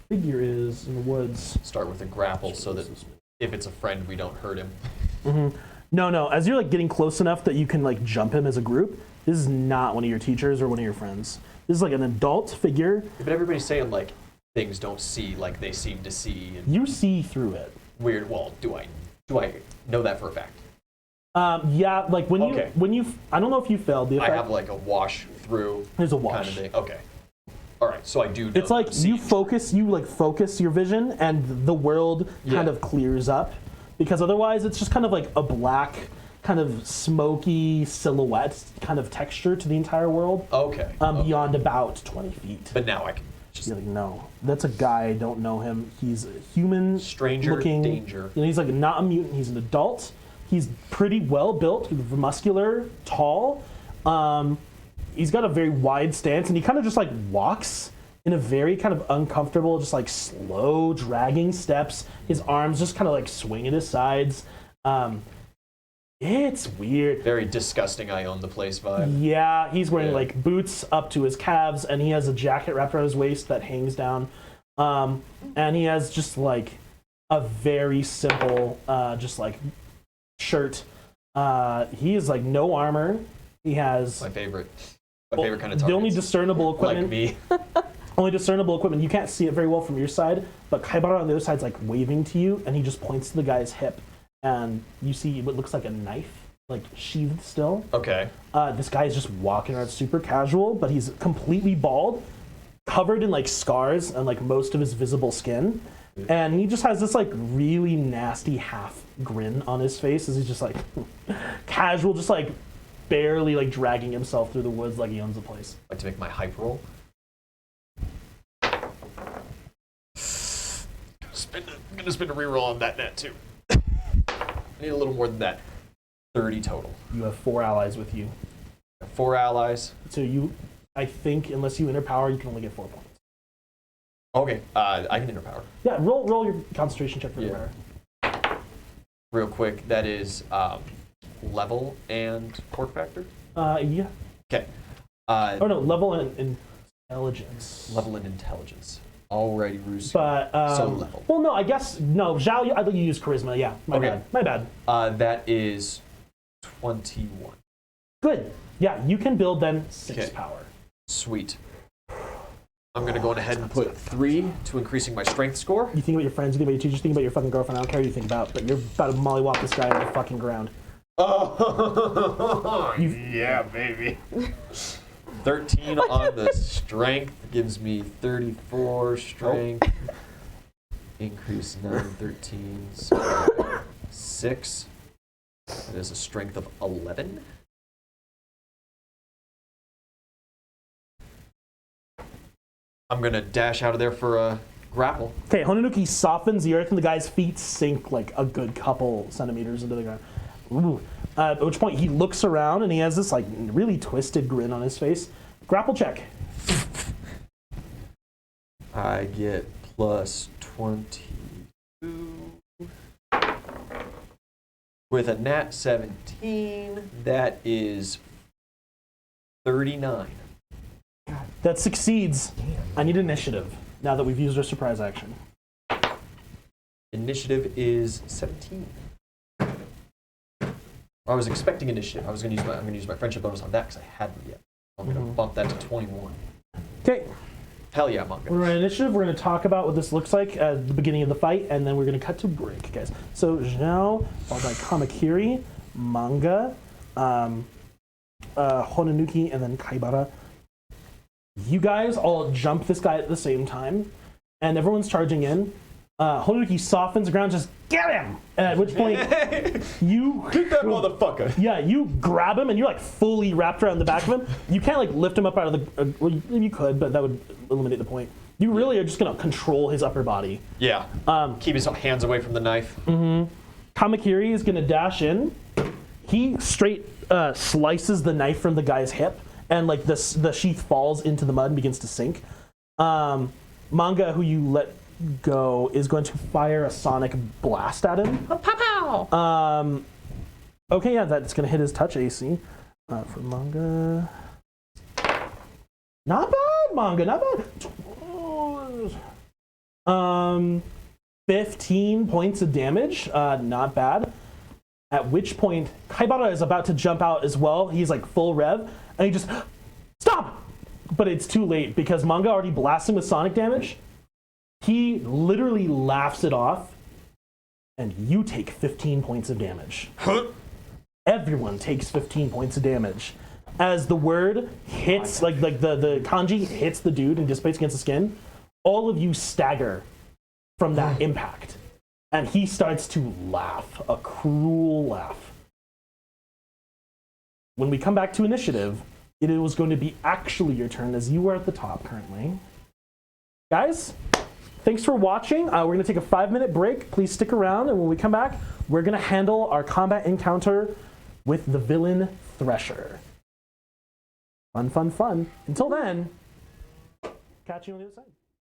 figure is in the woods. Start with a grapple so that if it's a friend, we don't hurt him. No. As you're like getting close enough that you can like jump him as a group, this is not one of your teachers or one of your friends. This is like an adult figure. But everybody's saying, like, things don't see like they seem to see. And You see through it. weird. Well, do I know that for a fact? Yeah, like when Okay. you I don't know if you failed the I effect. have, like, a wash through There's a kind wash. of thing. Okay. All right, so I do know It's like that you seeing. focus your vision and the world kind Yeah. of clears up, because otherwise it's just kind of like a black kind of smoky silhouette kind of texture to the entire world Okay. Okay. beyond about 20 feet. But now I can just You're like, no, that's a guy, I don't know him. He's a human stranger looking danger. You know, he's like not a mutant, he's an adult. He's pretty well built, muscular, tall. He's got a very wide stance, and he kind of just like walks in a very kind of uncomfortable, just like slow dragging steps. His arms just kind of like swing at his sides. It's weird. Very disgusting I own the place vibe. Yeah, he's wearing Yeah. like boots up to his calves, and he has a jacket wrapped around his waist that hangs down. And he has just like a very simple, just like shirt. He has like no armor. He has My favorite kind of targets. the only discernible like equipment. me. Only discernible equipment. You can't see it very well from your side, but Kaibara on the other side's like waving to you, and he just points to the guy's hip, and you see what looks like a knife, like sheathed still. Okay. This guy is just walking around super casual, but he's completely bald, covered in like scars and like most of his visible skin, and he just has this like really nasty half grin on his face as he's just like casual, just like barely like dragging himself through the woods like he owns the place. Like to make my hype roll. I'm gonna spin a reroll on that net too. I need a little more than that. 30 total. You have 4 allies with you. 4 allies. So you, I think, unless you interpower, you can only get 4 points. Okay, I can interpower. Yeah, roll your concentration check for Yeah. interpower. Real quick, that is level and quirk factor. Yeah. Okay. Oh no, level and intelligence. Level and intelligence. Alrighty, Roos. But So level. Well, no, I guess no. Zhao, I think you use charisma. Yeah, my Okay. bad. My bad. That is 21. Good. Yeah, you can build then 6 Okay. power. Sweet. I'm gonna go on ahead and put 3 to increasing my strength score. You think about your friends, you think about your teachers, you think about your fucking girlfriend. I don't care what you think about, but you're about to mollywop this guy on the fucking ground. Oh, yeah, baby. 13 on the strength gives me 34 strength. Increase 9, 13, so 6. That is a strength of 11. I'm gonna dash out of there for a grapple. Okay, Hononuki softens the earth and the guy's feet sink like a good couple centimeters into the ground. Ooh. At which point he looks around and he has this like really twisted grin on his face. Grapple check. I get plus 22. With a nat 17, that is 39. That succeeds. I need initiative now that we've used our surprise action. Initiative is 17. I was expecting initiative. I'm gonna use my friendship bonus on that because I hadn't yet. I'm gonna bump that to 21. Okay, Hell yeah, manga. we're on initiative. We're going to talk about what this looks like at the beginning of the fight, and then we're going to cut to break, guys. So Xiao, followed by Kamakiri, Manga, Hononuki, and then Kaibara. You guys all jump this guy at the same time, and everyone's charging in. Hononuki softens the ground, just get him! At which point, you... Get that motherfucker! Yeah, you grab him and you're like fully wrapped around the back of him. You can't like lift him up out of the. Well, you could, but that would eliminate the point. You really are just gonna control his upper body. Yeah. Keep his hands away from the knife. Kamakiri is gonna dash in. He straight slices the knife from the guy's hip, and like the sheath falls into the mud and begins to sink. Manga, who you let go, is going to fire a sonic blast at him. Pow! Okay, yeah, that's gonna hit his touch AC. For Manga. Not bad, Manga, not bad. 15 points of damage, not bad. At which point, Kaibara is about to jump out as well. He's like full rev, and he just, stop! But it's too late because Manga already blasts him with sonic damage. He literally laughs it off, and you take 15 points of damage. Everyone takes 15 points of damage. As the word hits, like the kanji hits the dude and dissipates against the skin, all of you stagger from that impact. And he starts to laugh, a cruel laugh. When we come back to initiative, it was going to be actually your turn as you are at the top currently. Guys, thanks for watching. We're going to take a 5-minute break. Please stick around, and when we come back, we're going to handle our combat encounter with the villain Thresher. Fun, fun, fun. Until then, catch you on the other side.